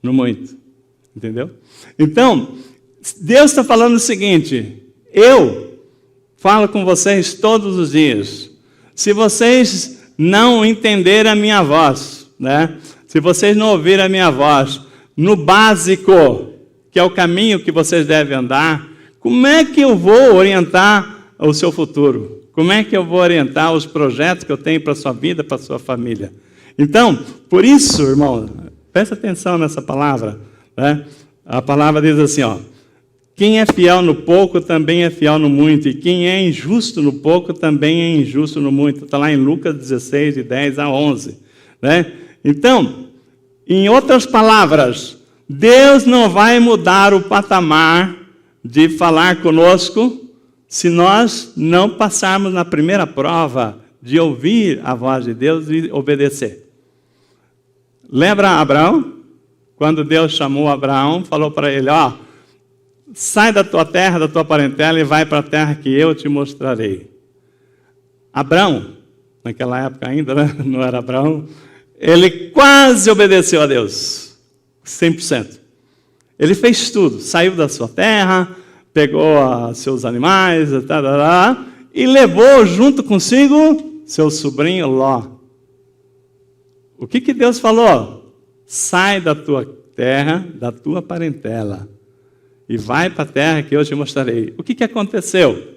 no muito, entendeu? Então, Deus está falando o seguinte, eu falo com vocês todos os dias, se vocês não entenderem a minha voz, né? Se vocês não ouvirem a minha voz, no básico, que é o caminho que vocês devem andar, como é que eu vou orientar o seu futuro? Como é que eu vou orientar os projetos que eu tenho para a sua vida, para a sua família? Então, por isso, irmão, presta atenção nessa palavra, né? A palavra diz assim, ó, quem é fiel no pouco também é fiel no muito, e quem é injusto no pouco também é injusto no muito. Está lá em Lucas 16, de 10 a 11. Né? Então, em outras palavras, Deus não vai mudar o patamar de falar conosco se nós não passarmos na primeira prova de ouvir a voz de Deus e obedecer. Lembra Abraão? Quando Deus chamou Abraão, falou para ele, ó, sai da tua terra, da tua parentela e vai para a terra que eu te mostrarei. Abraão, naquela época ainda, né? Não era Abraão, ele quase obedeceu a Deus, 100%. Ele fez tudo, saiu da sua terra, pegou seus animais, e levou junto consigo seu sobrinho Ló. O que Deus falou? Sai da tua terra, da tua parentela, e vai para a terra que eu te mostrarei. O que aconteceu?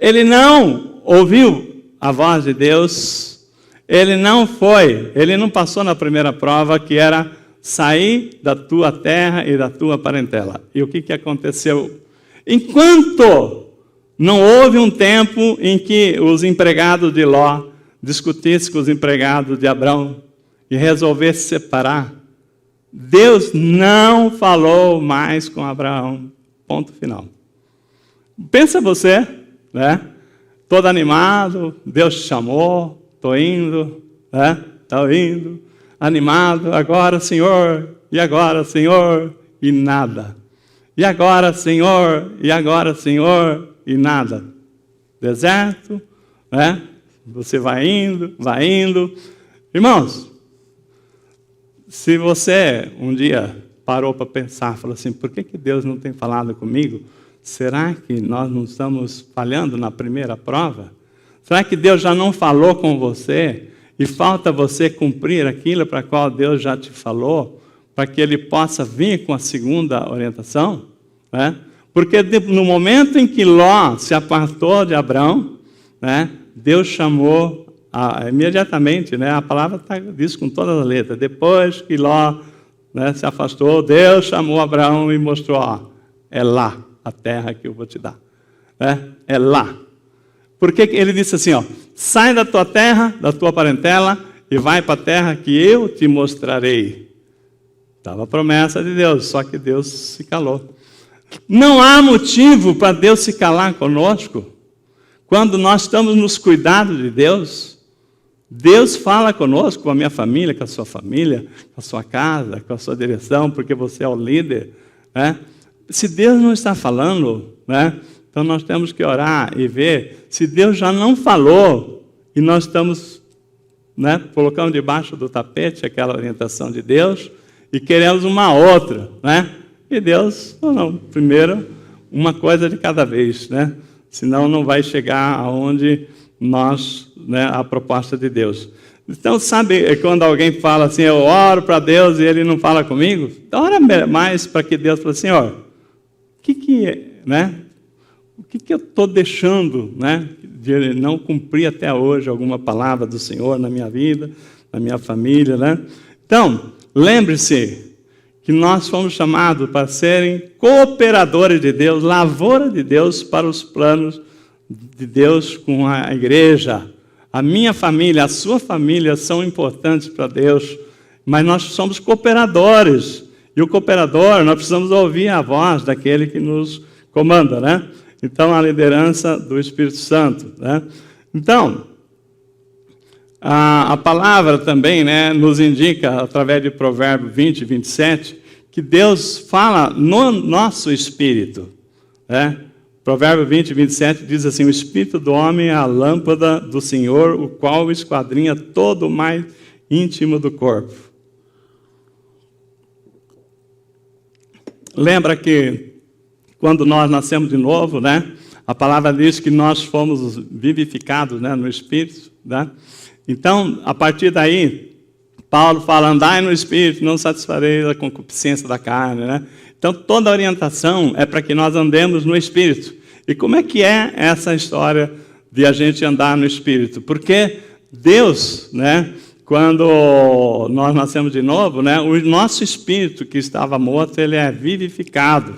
Ele não ouviu a voz de Deus, ele não passou na primeira prova, que era sair da tua terra e da tua parentela. E o que aconteceu? Enquanto não houve um tempo em que os empregados de Ló discutissem com os empregados de Abraão e resolvessem se separar, Deus não falou mais com Abraão. Ponto final. Pensa você, né? Todo animado, Deus te chamou, estou indo, né? Estou indo, animado, agora Senhor, e nada. E agora Senhor, e nada. Deserto, né? Você vai indo. Irmãos, se você um dia parou para pensar, falou assim, por que Deus não tem falado comigo? Será que nós não estamos falhando na primeira prova? Será que Deus já não falou com você e falta você cumprir aquilo para qual Deus já te falou, para que Ele possa vir com a segunda orientação? Né? Porque no momento em que Ló se apartou de Abraão, né, Deus chamou imediatamente, né, a palavra diz com todas as letras, depois que Ló, né, se afastou, Deus chamou Abraão e mostrou, ó, é lá a terra que eu vou te dar. Né? É lá. Porque ele disse assim, ó, sai da tua terra, da tua parentela, e vai para a terra que eu te mostrarei. Estava a promessa de Deus, só que Deus se calou. Não há motivo para Deus se calar conosco. Quando nós estamos nos cuidados de Deus, Deus fala conosco, com a minha família, com a sua casa, com a sua direção, porque você é o líder. Né? Se Deus não está falando, né, então nós temos que orar e ver se Deus já não falou e nós estamos, né, colocando debaixo do tapete aquela orientação de Deus e queremos uma outra. Né? E Deus, não, primeiro, uma coisa de cada vez. Né? Senão não vai chegar aonde nós, né, a proposta de Deus. Então, sabe quando alguém fala assim, eu oro para Deus e Ele não fala comigo? Ora mais para que Deus fale, Senhor, o que eu estou deixando, né, de não cumprir até hoje alguma palavra do Senhor na minha vida, na minha família, né? Então, lembre-se que nós fomos chamados para serem cooperadores de Deus, lavoura de Deus para os planos de Deus com a igreja. A minha família, a sua família são importantes para Deus, mas nós somos cooperadores. E o cooperador, nós precisamos ouvir a voz daquele que nos comanda, né? Então, a liderança do Espírito Santo, né? Então, a palavra também, né, nos indica, através de Provérbios 20, 27, que Deus fala no nosso espírito, né? Provérbio 20, 27 diz assim, o espírito do homem é a lâmpada do Senhor, o qual esquadrinha todo o mais íntimo do corpo. Lembra que quando nós nascemos de novo, né, a palavra diz que nós fomos vivificados, né, no Espírito, né? Então, a partir daí, Paulo fala, andai no Espírito, não satisfareis a concupiscência da carne, né? Então, toda a orientação é para que nós andemos no Espírito. E como é que é essa história de a gente andar no Espírito? Porque Deus, né, quando nós nascemos de novo, né, o nosso espírito que estava morto, ele é vivificado.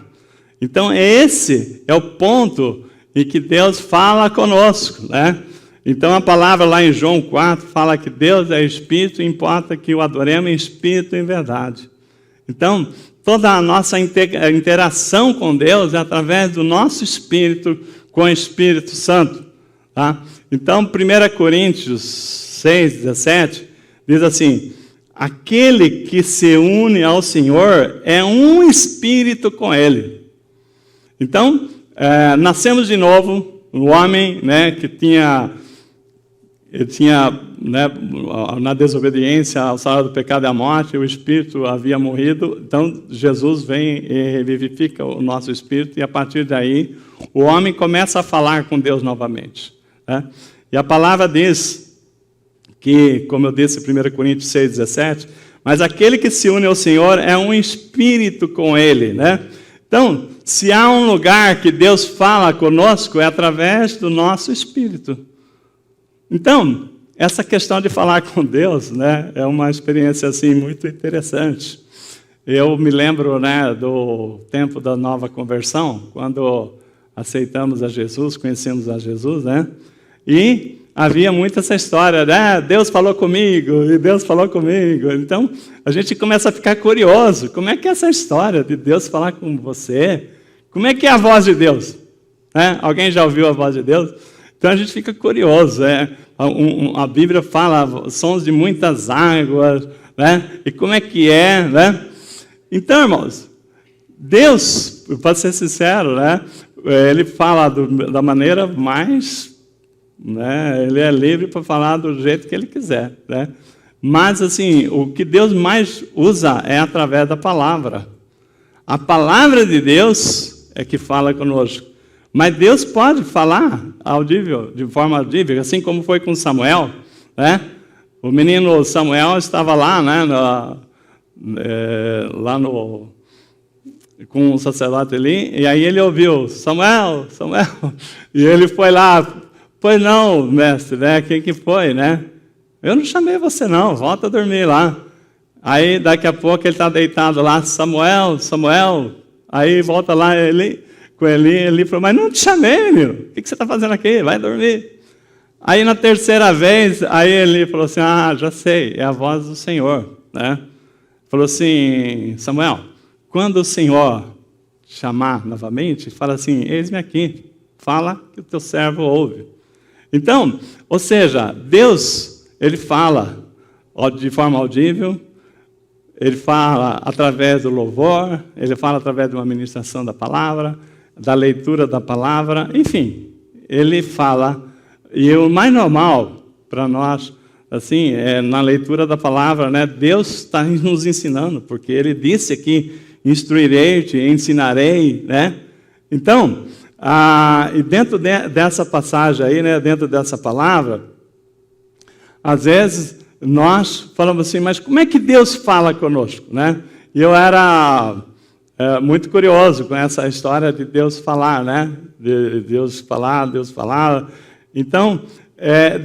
Então, esse é o ponto em que Deus fala conosco, né? Então, a palavra lá em João 4 fala que Deus é Espírito e importa que o adoremos em Espírito e em verdade. Então, toda a nossa interação com Deus é através do nosso Espírito com o Espírito Santo. Tá? Então, 1 Coríntios 6, 17, diz assim, aquele que se une ao Senhor é um Espírito com Ele. Então, nascemos de novo, um homem, né, que tinha, né, na desobediência ao salário do pecado e à morte, o Espírito havia morrido, então Jesus vem e revivifica o nosso Espírito, e a partir daí o homem começa a falar com Deus novamente. Né? E a palavra diz que, como eu disse em 1 Coríntios 6, 17, mas aquele que se une ao Senhor é um Espírito com Ele, né? Então, se há um lugar que Deus fala conosco, é através do nosso Espírito. Então, essa questão de falar com Deus, né, é uma experiência assim, muito interessante. Eu me lembro, né, do tempo da nova conversão, quando aceitamos a Jesus, conhecemos a Jesus, né? E havia muito essa história, né? Deus falou comigo, e Deus falou comigo. Então, a gente começa a ficar curioso. Como é que é essa história de Deus falar com você? Como é que é a voz de Deus? Alguém já ouviu a voz de Deus? Então, a gente fica curioso. A Bíblia fala sons de muitas águas, né? E como é que é, né? Então, irmãos, Deus, para ser sincero, né? Ele fala da maneira mais... Né? Ele é livre para falar do jeito que ele quiser, né? Mas assim, o que Deus mais usa é através da palavra. A palavra de Deus é que fala conosco. Mas Deus pode falar audível, de forma audível, assim como foi com Samuel, né? O menino Samuel estava lá, né, com o sacerdote ali, e aí ele ouviu, Samuel, Samuel, e ele foi lá. Pois não, mestre, né? Quem que foi, né? Eu não chamei você não, volta a dormir lá. Aí daqui a pouco ele está deitado lá, Samuel, Samuel. Aí volta lá com ele falou, mas não te chamei, menino. O que você está fazendo aqui? Vai dormir. Aí na terceira vez, aí ele falou assim, já sei, é a voz do Senhor, né? Falou assim, Samuel, quando o Senhor chamar novamente, fala assim, eis-me aqui, fala que o teu servo ouve. Então, ou seja, Deus, Ele fala de forma audível, Ele fala através do louvor, Ele fala através de uma ministração da palavra, da leitura da palavra, enfim, Ele fala. E o mais normal para nós, assim, é na leitura da palavra, né? Deus está nos ensinando, porque Ele disse aqui, instruirei-te, ensinarei, né? Então, E dentro dessa passagem aí, né, dentro dessa palavra, às vezes nós falamos assim, mas como é que Deus fala conosco, né? E eu era muito curioso com essa história de Deus falar, né? De Deus falar. Então,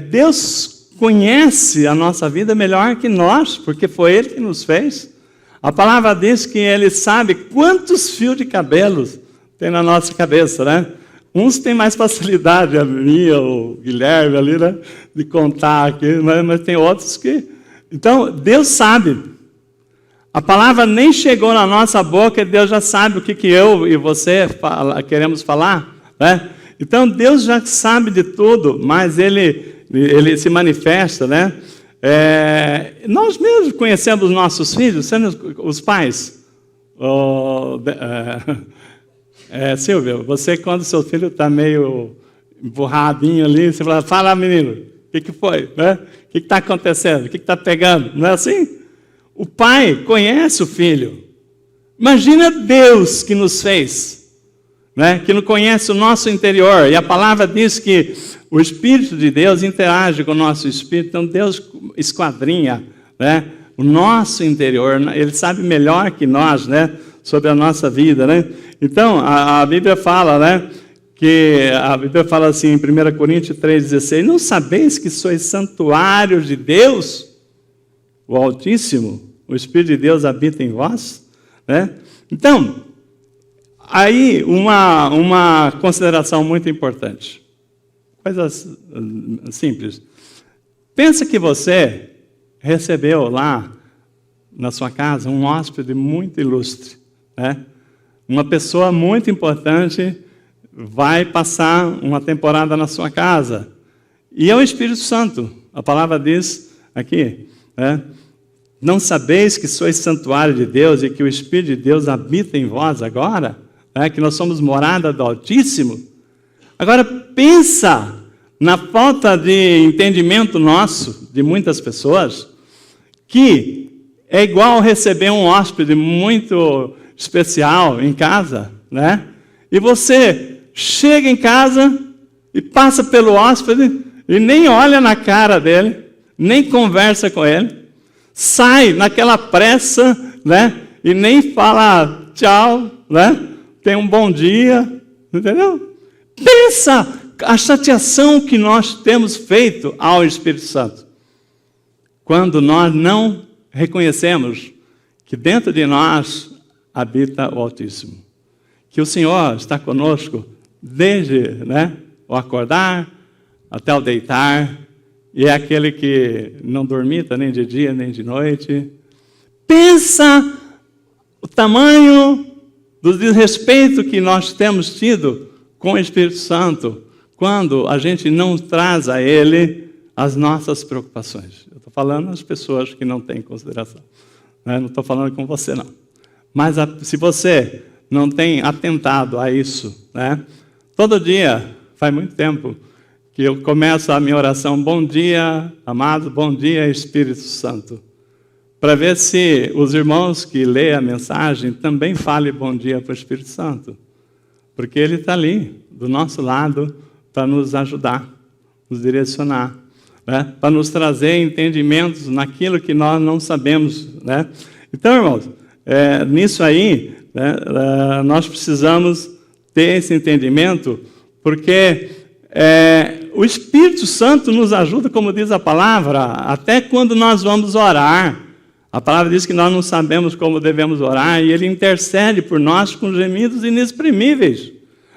Deus conhece a nossa vida melhor que nós, porque foi Ele que nos fez. A palavra diz que Ele sabe quantos fios de cabelos tem na nossa cabeça, né? Uns têm mais facilidade, a minha, o Guilherme ali, né? De contar aqui, mas tem outros que... Então, Deus sabe. A palavra nem chegou na nossa boca e Deus já sabe o que eu e você queremos falar, né? Então, Deus já sabe de tudo, mas Ele se manifesta, né? Nós mesmos conhecemos nossos filhos, sendo os pais. Silvia, você quando seu filho está meio emburradinho ali, você fala, menino, o que foi? Né? O que está acontecendo? O que está pegando? Não é assim? O pai conhece o filho. Imagina Deus que nos fez, né? Que não conhece o nosso interior. E a palavra diz que o Espírito de Deus interage com o nosso Espírito. Então Deus esquadrinha, né, o nosso interior. Ele sabe melhor que nós, né, sobre a nossa vida, né? Então, a Bíblia fala, né, a Bíblia fala assim, em 1 Coríntios 3,16, não sabeis que sois santuários de Deus, o Altíssimo, o Espírito de Deus habita em vós, né? Então, aí uma consideração muito importante, coisas simples. Pensa que você recebeu lá na sua casa um hóspede muito ilustre, né? Uma pessoa muito importante vai passar uma temporada na sua casa. E é o Espírito Santo. A palavra diz aqui, né? Não sabeis que sois santuário de Deus e que o Espírito de Deus habita em vós agora? Né? Que nós somos morada do Altíssimo? Agora pensa na falta de entendimento nosso, de muitas pessoas, que é igual receber um hóspede muito especial em casa, né? E você chega em casa e passa pelo hóspede e nem olha na cara dele, nem conversa com ele, sai naquela pressa, né? E nem fala tchau, né? Tem um bom dia, entendeu? Pensa a chateação que nós temos feito ao Espírito Santo quando nós não reconhecemos que dentro de nós habita o Altíssimo. Que o Senhor está conosco desde, né, o acordar até o deitar, e é aquele que não dormita nem de dia nem de noite. Pensa o tamanho do desrespeito que nós temos tido com o Espírito Santo quando a gente não traz a Ele as nossas preocupações. Eu estou falando às pessoas que não têm consideração, né? Não estou falando com você, não. Mas se você não tem atentado a isso, né? Todo dia, faz muito tempo, que eu começo a minha oração, bom dia, amado, bom dia, Espírito Santo, para ver se os irmãos que leem a mensagem também falem bom dia para o Espírito Santo, porque ele está ali, do nosso lado, para nos ajudar, nos direcionar, né? Para nos trazer entendimentos naquilo que nós não sabemos, né? Então, irmãos, nisso aí, né, nós precisamos ter esse entendimento, porque o Espírito Santo nos ajuda, como diz a palavra, até quando nós vamos orar. A palavra diz que nós não sabemos como devemos orar, e Ele intercede por nós com gemidos inexprimíveis,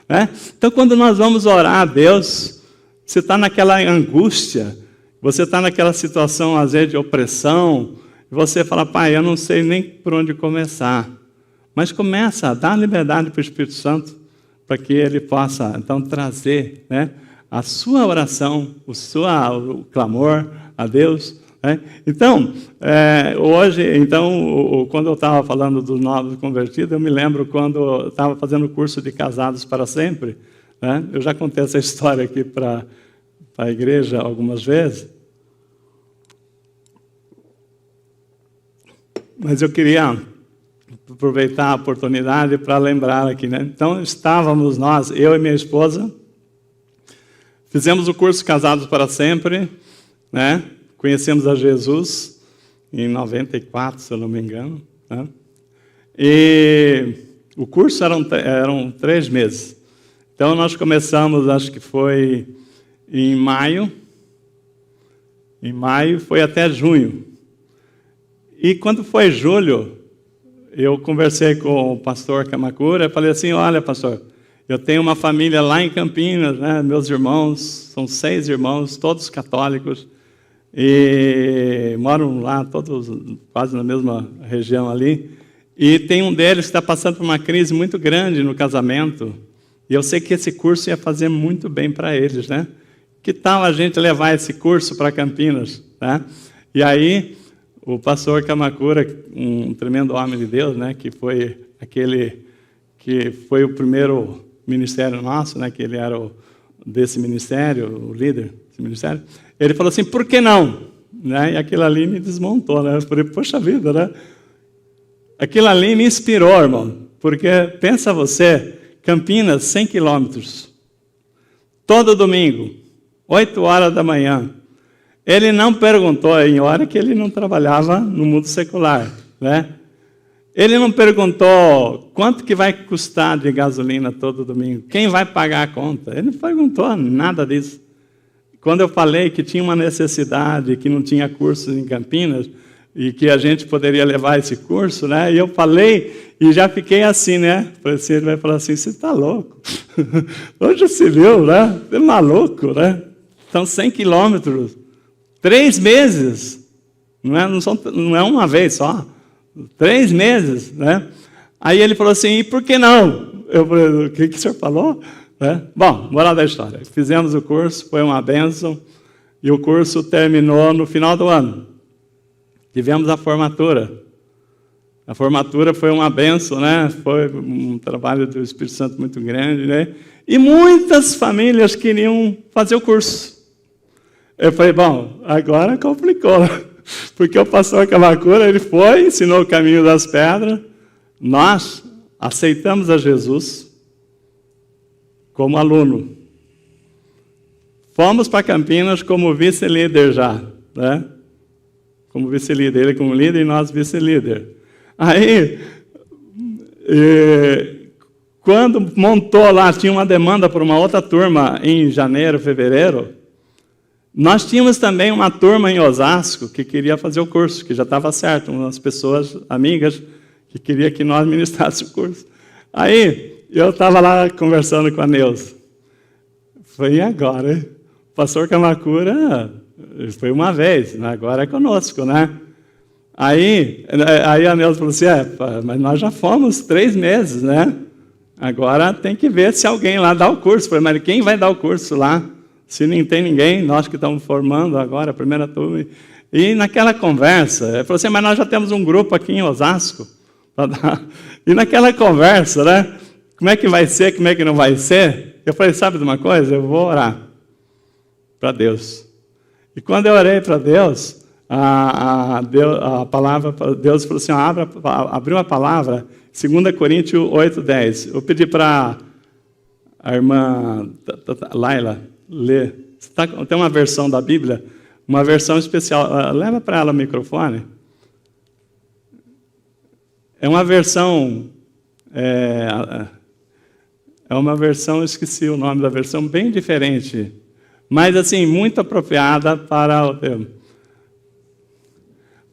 né? Então, quando nós vamos orar a Deus, você está naquela angústia, você está naquela situação, às vezes, de opressão, e você fala, pai, eu não sei nem por onde começar. Mas começa a dar liberdade para o Espírito Santo, para que ele possa, então, trazer, né, a sua oração, o clamor a Deus, né? Então, hoje, então, quando eu estava falando dos novos convertidos, eu me lembro quando eu estava fazendo o curso de Casados para Sempre, né? Eu já contei essa história aqui para a igreja algumas vezes, mas eu queria aproveitar a oportunidade para lembrar aqui, né? Então, estávamos nós, eu e minha esposa, fizemos o curso Casados para Sempre, né? Conhecemos a Jesus em 94, se eu não me engano, né? E o curso eram 3 meses. Então, nós começamos, acho que foi em maio. Em maio foi até junho. E quando foi julho, eu conversei com o pastor Kamakura e falei assim, olha, pastor, eu tenho uma família lá em Campinas, né? Meus irmãos, são 6 irmãos, todos católicos, e moram lá, todos quase na mesma região ali. E tem um deles que está passando por uma crise muito grande no casamento, e eu sei que esse curso ia fazer muito bem para eles, né? Que tal a gente levar esse curso para Campinas, né? E aí, o pastor Kamakura, um tremendo homem de Deus, né? Que foi aquele que foi o primeiro ministério nosso, né? Que ele era desse ministério, o líder desse ministério. Ele falou assim, por que não? Né? E aquilo ali me desmontou, né? Eu falei, poxa vida, né? Aquilo ali me inspirou, irmão. Porque, pensa você, Campinas, 100 quilômetros. Todo domingo, 8 horas da manhã. Ele não perguntou em hora que ele não trabalhava no mundo secular, né? Ele não perguntou quanto que vai custar de gasolina todo domingo, quem vai pagar a conta. Ele não perguntou nada disso. Quando eu falei que tinha uma necessidade, que não tinha cursos em Campinas, e que a gente poderia levar esse curso, né? E eu falei, e já fiquei assim, né? Ele vai falar assim, você está louco. Hoje se viu, né? Você é maluco, né? São 100 quilômetros, 3 meses, não é uma vez só, 3 meses, né? Aí ele falou assim, e por que não? Eu falei, o que o senhor falou? Né? Bom, moral da história, fizemos o curso, foi uma bênção, e o curso terminou no final do ano. Tivemos a formatura. A formatura foi uma bênção, né? Foi um trabalho do Espírito Santo muito grande, né? E muitas famílias queriam fazer o curso. Eu falei, bom, agora complicou, porque o pastor Kamakura, ele foi, ensinou o caminho das pedras, nós aceitamos a Jesus como aluno. Fomos para Campinas como vice-líder já, né? Como vice-líder, ele como líder e nós vice-líder. Aí, quando montou lá, tinha uma demanda por uma outra turma em janeiro, fevereiro, nós tínhamos também uma turma em Osasco que queria fazer o curso, que já estava certo, umas pessoas amigas que queria que nós ministrássemos o curso. Aí, eu estava lá conversando com a Neuza. Foi e agora, hein? O pastor Kamakura foi uma vez, agora é conosco, né? Aí a Neuza falou assim, mas nós já fomos 3 meses, né? Agora tem que ver se alguém lá dá o curso. Eu falei, mas quem vai dar o curso lá? Se não tem ninguém, nós que estamos formando agora, a primeira turma. E naquela conversa, ele falou assim, mas nós já temos um grupo aqui em Osasco. E naquela conversa, né? Como é que vai ser, como é que não vai ser? Eu falei, sabe de uma coisa? Eu vou orar para Deus. E quando eu orei para Deus, a palavra, Deus falou assim, abriu a palavra, 2 Coríntios 8:10. Eu pedi para a irmã Laila ler. Tem uma versão da Bíblia, uma versão especial. Leva para ela o microfone. É uma versão... É uma versão, esqueci o nome da versão, bem diferente, mas assim, muito apropriada para o tema.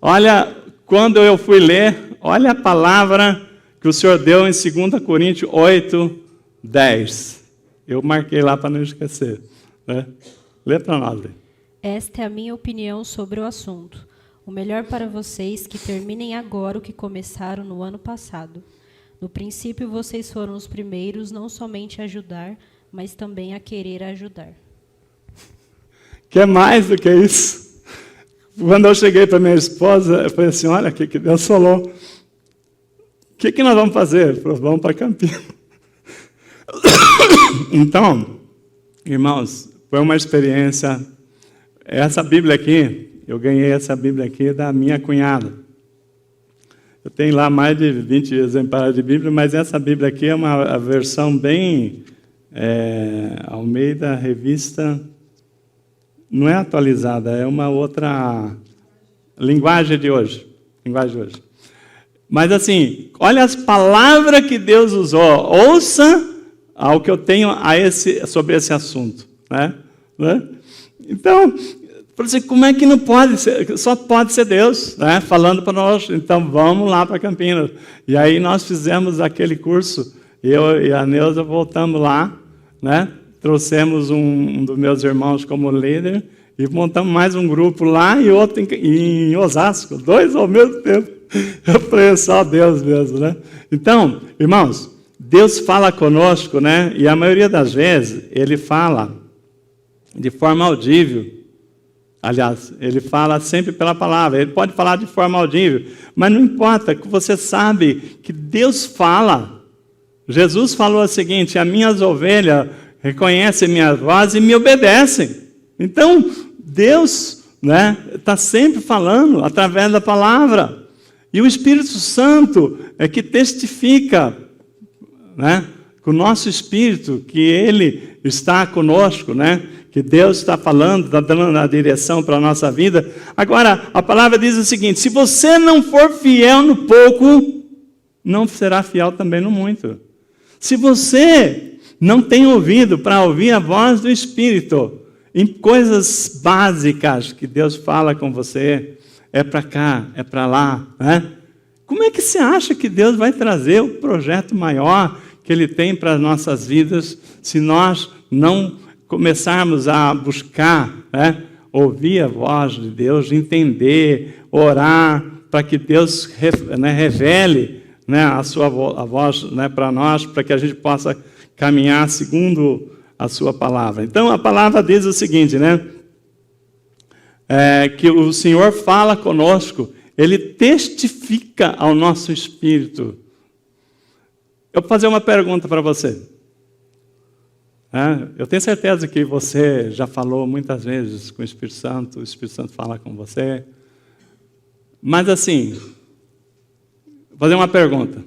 Olha, quando eu fui ler, olha a palavra que o Senhor deu em 2 Coríntios 8:10. Eu marquei lá para não esquecer. Né? Lê para nós. Lê. Esta é a minha opinião sobre o assunto. O melhor para vocês que terminem agora o que começaram no ano passado. No princípio, vocês foram os primeiros não somente a ajudar, mas também a querer ajudar. Que é mais do que isso. Quando eu cheguei para minha esposa, eu falei assim, olha, o que Deus falou. O que nós vamos fazer? Ele falou, vamos para Campinas. Então, irmãos, foi uma experiência. Essa Bíblia aqui, eu ganhei essa Bíblia aqui da minha cunhada. Eu tenho lá mais de 20 exemplares de Bíblia, mas essa Bíblia aqui é a versão bem Almeida, revista, não é atualizada, é uma outra linguagem de hoje. Mas assim, olha as palavras que Deus usou, ouça ao que eu tenho sobre esse assunto. Né? Então, como é que não pode ser? Só pode ser Deus, né? Falando para nós. Então, vamos lá para Campinas. E aí nós fizemos aquele curso, eu e a Neuza voltamos lá, né? Trouxemos um dos meus irmãos como líder e montamos mais um grupo lá e outro em Osasco, 2 ao mesmo tempo. Eu falei, só Deus mesmo, né? Então, irmãos, Deus fala conosco, né? E a maioria das vezes Ele fala de forma audível. Aliás, Ele fala sempre pela palavra. Ele pode falar de forma audível, mas não importa, que você sabe que Deus fala. Jesus falou o seguinte: as minhas ovelhas reconhecem minha voz e me obedecem. Então, Deus, né, está sempre falando através da palavra. E o Espírito Santo é que testifica, né, com o nosso espírito que Ele está conosco, né? Que Deus está falando, está dando a direção para a nossa vida. Agora, a palavra diz o seguinte: se você não for fiel no pouco, não será fiel também no muito. Se você não tem ouvido para ouvir a voz do Espírito, em coisas básicas que Deus fala com você, é para cá, é para lá, né? Como é que você acha que Deus vai trazer o projeto maior que Ele tem para as nossas vidas, se nós não começarmos a buscar, né, ouvir a voz de Deus, entender, orar, para que Deus revele, né, a voz, né, para nós, para que a gente possa caminhar segundo a sua palavra. Então, a palavra diz o seguinte, né, que o Senhor fala conosco, Ele testifica ao nosso espírito. Eu vou fazer uma pergunta para você. Eu tenho certeza que você já falou muitas vezes com o Espírito Santo fala com você. Mas assim, vou fazer uma pergunta.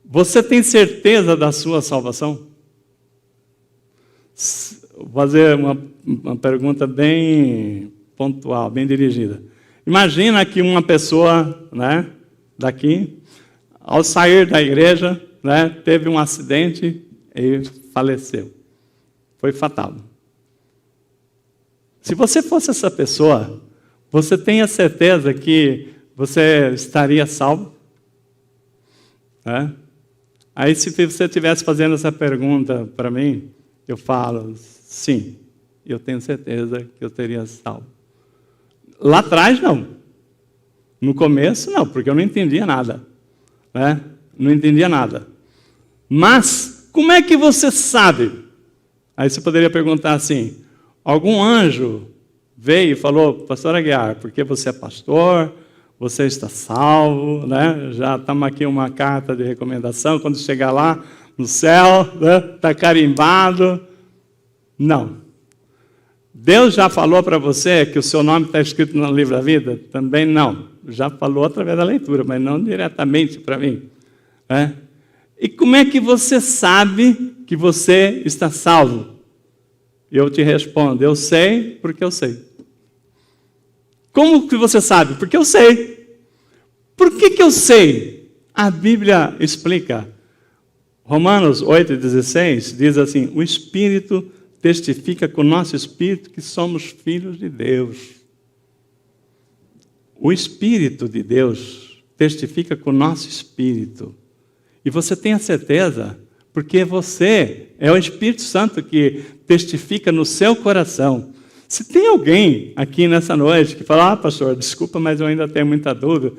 Você tem certeza da sua salvação? Vou fazer uma pergunta bem pontual, bem dirigida. Imagina que uma pessoa, né, daqui, ao sair da igreja, né, teve um acidente e faleceu. Foi fatal. Se você fosse essa pessoa, você tem a certeza que você estaria salvo? Aí, se você estivesse fazendo essa pergunta para mim, eu falo, sim, eu tenho certeza que eu teria salvo. Lá atrás, não. No começo, não, porque eu não entendia nada. Né? Não entendia nada. Mas, como é que você sabe? Aí você poderia perguntar assim, algum anjo veio e falou, pastor Aguiar, porque você é pastor, você está salvo, né? Já estamos aqui uma carta de recomendação, quando chegar lá no céu, está, né, carimbado. Não. Deus já falou para você que o seu nome está escrito no livro da vida? Também não. Já falou através da leitura, mas não diretamente para mim. Né? E como é que você sabe que você está salvo? Eu te respondo, eu sei porque eu sei. Como que você sabe? Porque eu sei. Por que eu sei? A Bíblia explica. Romanos 8,16 diz assim, o Espírito testifica com o nosso Espírito que somos filhos de Deus. O Espírito de Deus testifica com o nosso Espírito. E você tem a certeza, porque você é o Espírito Santo que testifica no seu coração. Se tem alguém aqui nessa noite que fala, pastor, desculpa, mas eu ainda tenho muita dúvida,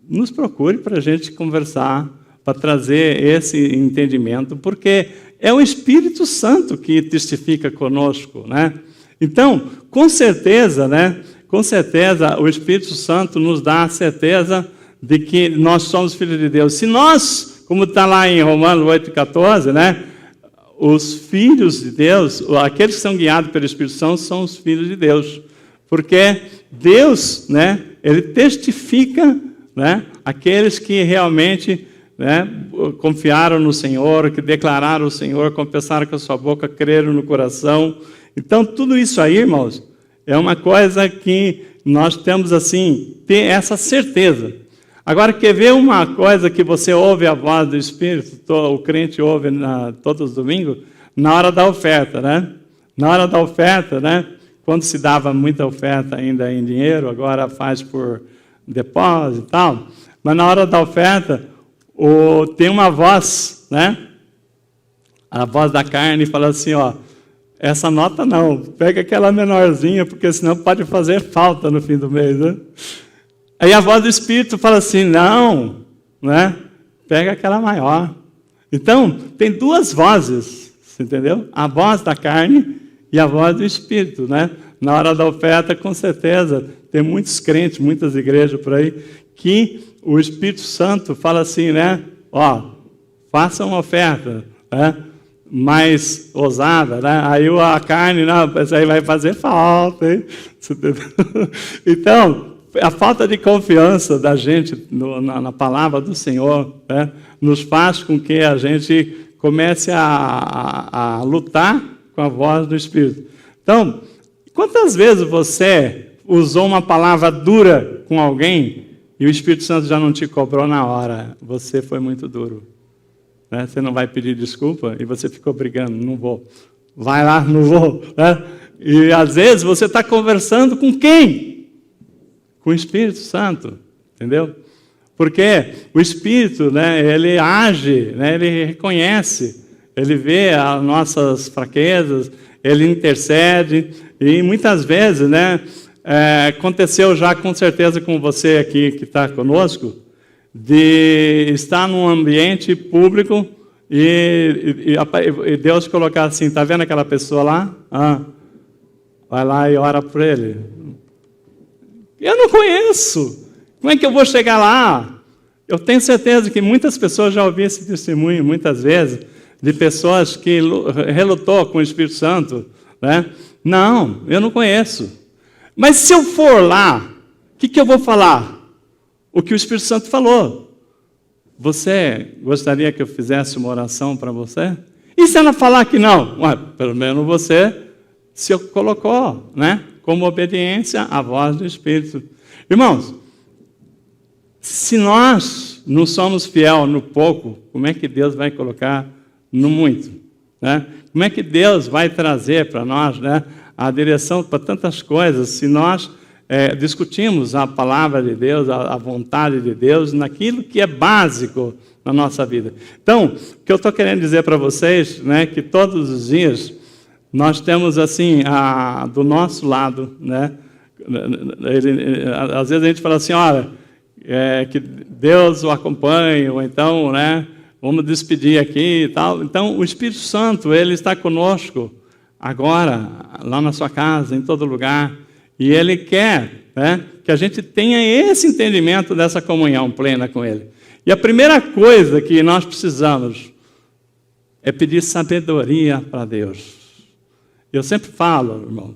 nos procure para a gente conversar, para trazer esse entendimento, porque é o Espírito Santo que testifica conosco, né? Então, com certeza, né? Com certeza, o Espírito Santo nos dá a certeza de que nós somos filhos de Deus. Se nós, como está lá em Romanos 8,14, né? Os filhos de Deus, aqueles que são guiados pelo Espírito Santo, são os filhos de Deus. Porque Deus, né? Ele testifica, né, aqueles que realmente, né, confiaram no Senhor, que declararam o Senhor, confessaram com a sua boca, creram no coração. Então, tudo isso aí, irmãos, é uma coisa que nós temos, assim, ter essa certeza. Agora, quer ver uma coisa que você ouve a voz do Espírito, o crente ouve todos os domingos? Na hora da oferta, né? Na hora da oferta, né? Quando se dava muita oferta ainda em dinheiro, agora faz por depósito e tal. Mas na hora da oferta, tem uma voz, né? A voz da carne fala assim, ó, essa nota não, pega aquela menorzinha, porque senão pode fazer falta no fim do mês, né? Aí a voz do Espírito fala assim, não, né? Pega aquela maior. Então, tem duas vozes, você entendeu? A voz da carne e a voz do Espírito, né? Na hora da oferta, com certeza, tem muitos crentes, muitas igrejas por aí, que o Espírito Santo fala assim, né? Ó, faça uma oferta, né? Mais ousada, né? Aí a carne, não, isso aí vai fazer falta, hein? Então, a falta de confiança da gente na palavra do Senhor, né, nos faz com que a gente comece a lutar com a voz do Espírito. Então, quantas vezes você usou uma palavra dura com alguém e o Espírito Santo já não te cobrou na hora? Você foi muito duro. Né? Você não vai pedir desculpa e você ficou brigando, não vou. Vai lá, não vou. Né? E às vezes você está conversando com quem? Com o Espírito Santo, entendeu? Porque o Espírito, né, ele age, né, ele reconhece, ele vê as nossas fraquezas, ele intercede, e muitas vezes, né, aconteceu já com certeza com você aqui que está conosco, de estar num ambiente público e Deus colocar assim, está vendo aquela pessoa lá? Vai lá e ora por ele. Eu não conheço. Como é que eu vou chegar lá? Eu tenho certeza que muitas pessoas já ouviram esse testemunho, muitas vezes, de pessoas que relutou com o Espírito Santo. Né? Não, eu não conheço. Mas se eu for lá, o que eu vou falar? O que o Espírito Santo falou. Você gostaria que eu fizesse uma oração para você? E se ela falar que não? Ué, pelo menos você se colocou, né? Como obediência à voz do Espírito. Irmãos, se nós não somos fiel no pouco, como é que Deus vai colocar no muito? Né? Como é que Deus vai trazer para nós, né, a direção para tantas coisas, se nós discutimos a palavra de Deus, a vontade de Deus, naquilo que é básico na nossa vida? Então, o que eu estou querendo dizer para vocês, né, que todos os dias nós temos assim, do nosso lado, né? Às vezes a gente fala assim, olha, que Deus o acompanhe, ou então, né, vamos despedir aqui e tal. Então, o Espírito Santo, ele está conosco agora, lá na sua casa, em todo lugar, e ele quer, né, que a gente tenha esse entendimento dessa comunhão plena com ele. E a primeira coisa que nós precisamos é pedir sabedoria para Deus. Eu sempre falo, irmão,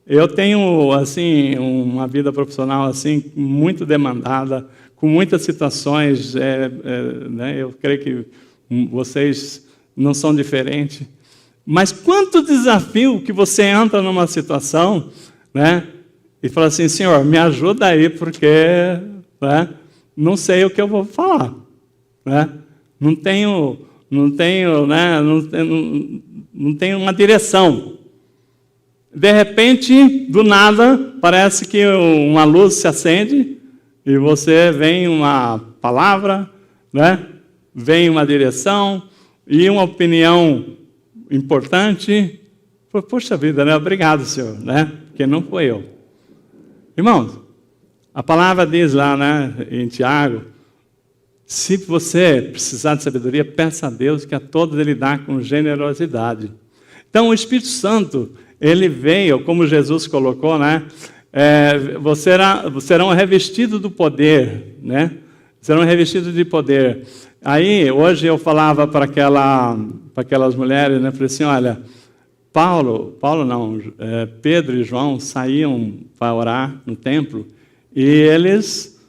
eu tenho assim uma vida profissional assim muito demandada, com muitas situações, né, eu creio que vocês não são diferentes. Mas quanto desafio que você entra numa situação, né, e fala assim, Senhor, me ajuda aí, porque, né, não sei o que eu vou falar, né? Não tenho, né, não tenho uma direção. De repente, do nada, parece que uma luz se acende e você vem uma palavra, né? Vem uma direção e uma opinião importante. Poxa vida, né? Obrigado, Senhor, né? Porque não foi eu. Irmãos, a palavra diz lá, né, em Tiago, se você precisar de sabedoria, peça a Deus, que a todos ele dá com generosidade. Então, o Espírito Santo, ele veio, como Jesus colocou, né? Serão revestidos do poder, né? Serão revestidos de poder. Aí, hoje eu falava para aquelas mulheres, né? Falei assim, olha, Pedro e João saíam para orar no templo e eles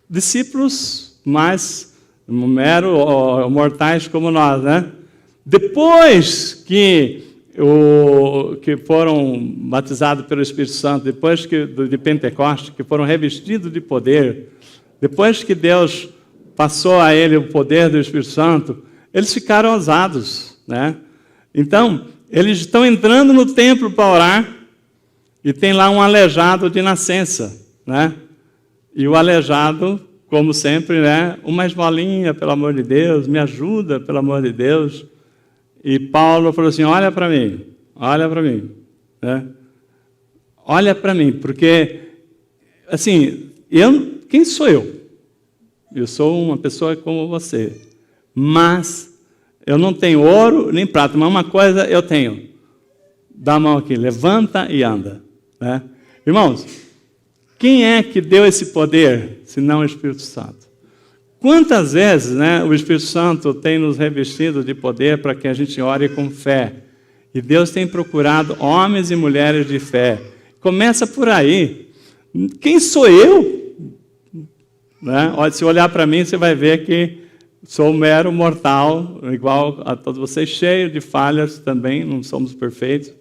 discípulos mais mortais como nós, né? Depois que foram batizados pelo Espírito Santo, depois de Pentecostes, que foram revestidos de poder, depois que Deus passou a ele o poder do Espírito Santo, eles ficaram ousados, né? Então, eles estão entrando no templo para orar e tem lá um aleijado de nascença, né? E o aleijado, como sempre, né? Uma esmolinha, pelo amor de Deus, me ajuda, pelo amor de Deus. E Paulo falou assim, olha para mim, né? Olha para mim, porque, assim, quem sou eu? Eu sou uma pessoa como você, mas eu não tenho ouro nem prata, mas uma coisa eu tenho. Dá a mão aqui, levanta e anda, né? Irmãos, quem é que deu esse poder, senão o Espírito Santo? Quantas vezes, né, o Espírito Santo tem nos revestido de poder para que a gente ore com fé? E Deus tem procurado homens e mulheres de fé. Começa por aí. Quem sou eu? Né? Se olhar para mim, você vai ver que sou um mero mortal, igual a todos vocês, cheio de falhas também, não somos perfeitos.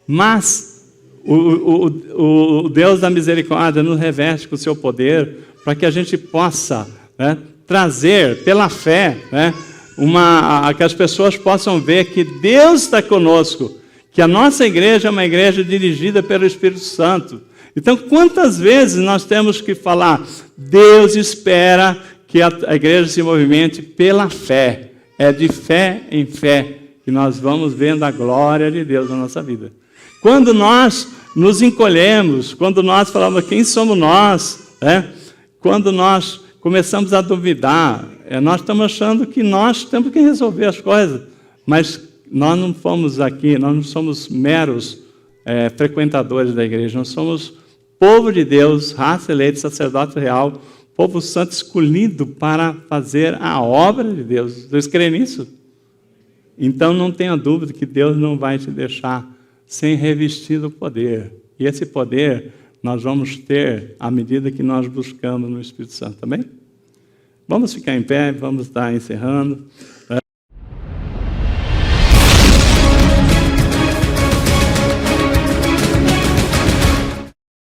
Mas o Deus da misericórdia nos reveste com o seu poder para que a gente possa, né, trazer pela fé, né, que as pessoas possam ver que Deus está conosco, que a nossa igreja é uma igreja dirigida pelo Espírito Santo. Então, quantas vezes nós temos que falar, Deus espera que a igreja se movimente pela fé. É de fé em fé que nós vamos vendo a glória de Deus na nossa vida. Quando nós nos encolhemos, quando nós falamos quem somos nós, né? Quando nós começamos a duvidar, nós estamos achando que nós temos que resolver as coisas, mas nós não fomos aqui, nós não somos meros frequentadores da igreja, nós somos povo de Deus, raça eleita, sacerdote real, povo santo escolhido para fazer a obra de Deus. Vocês creem nisso? Então não tenha dúvida que Deus não vai te deixar sem revestir do poder. E esse poder nós vamos ter à medida que nós buscamos no Espírito Santo, também? Vamos ficar em pé, vamos estar encerrando.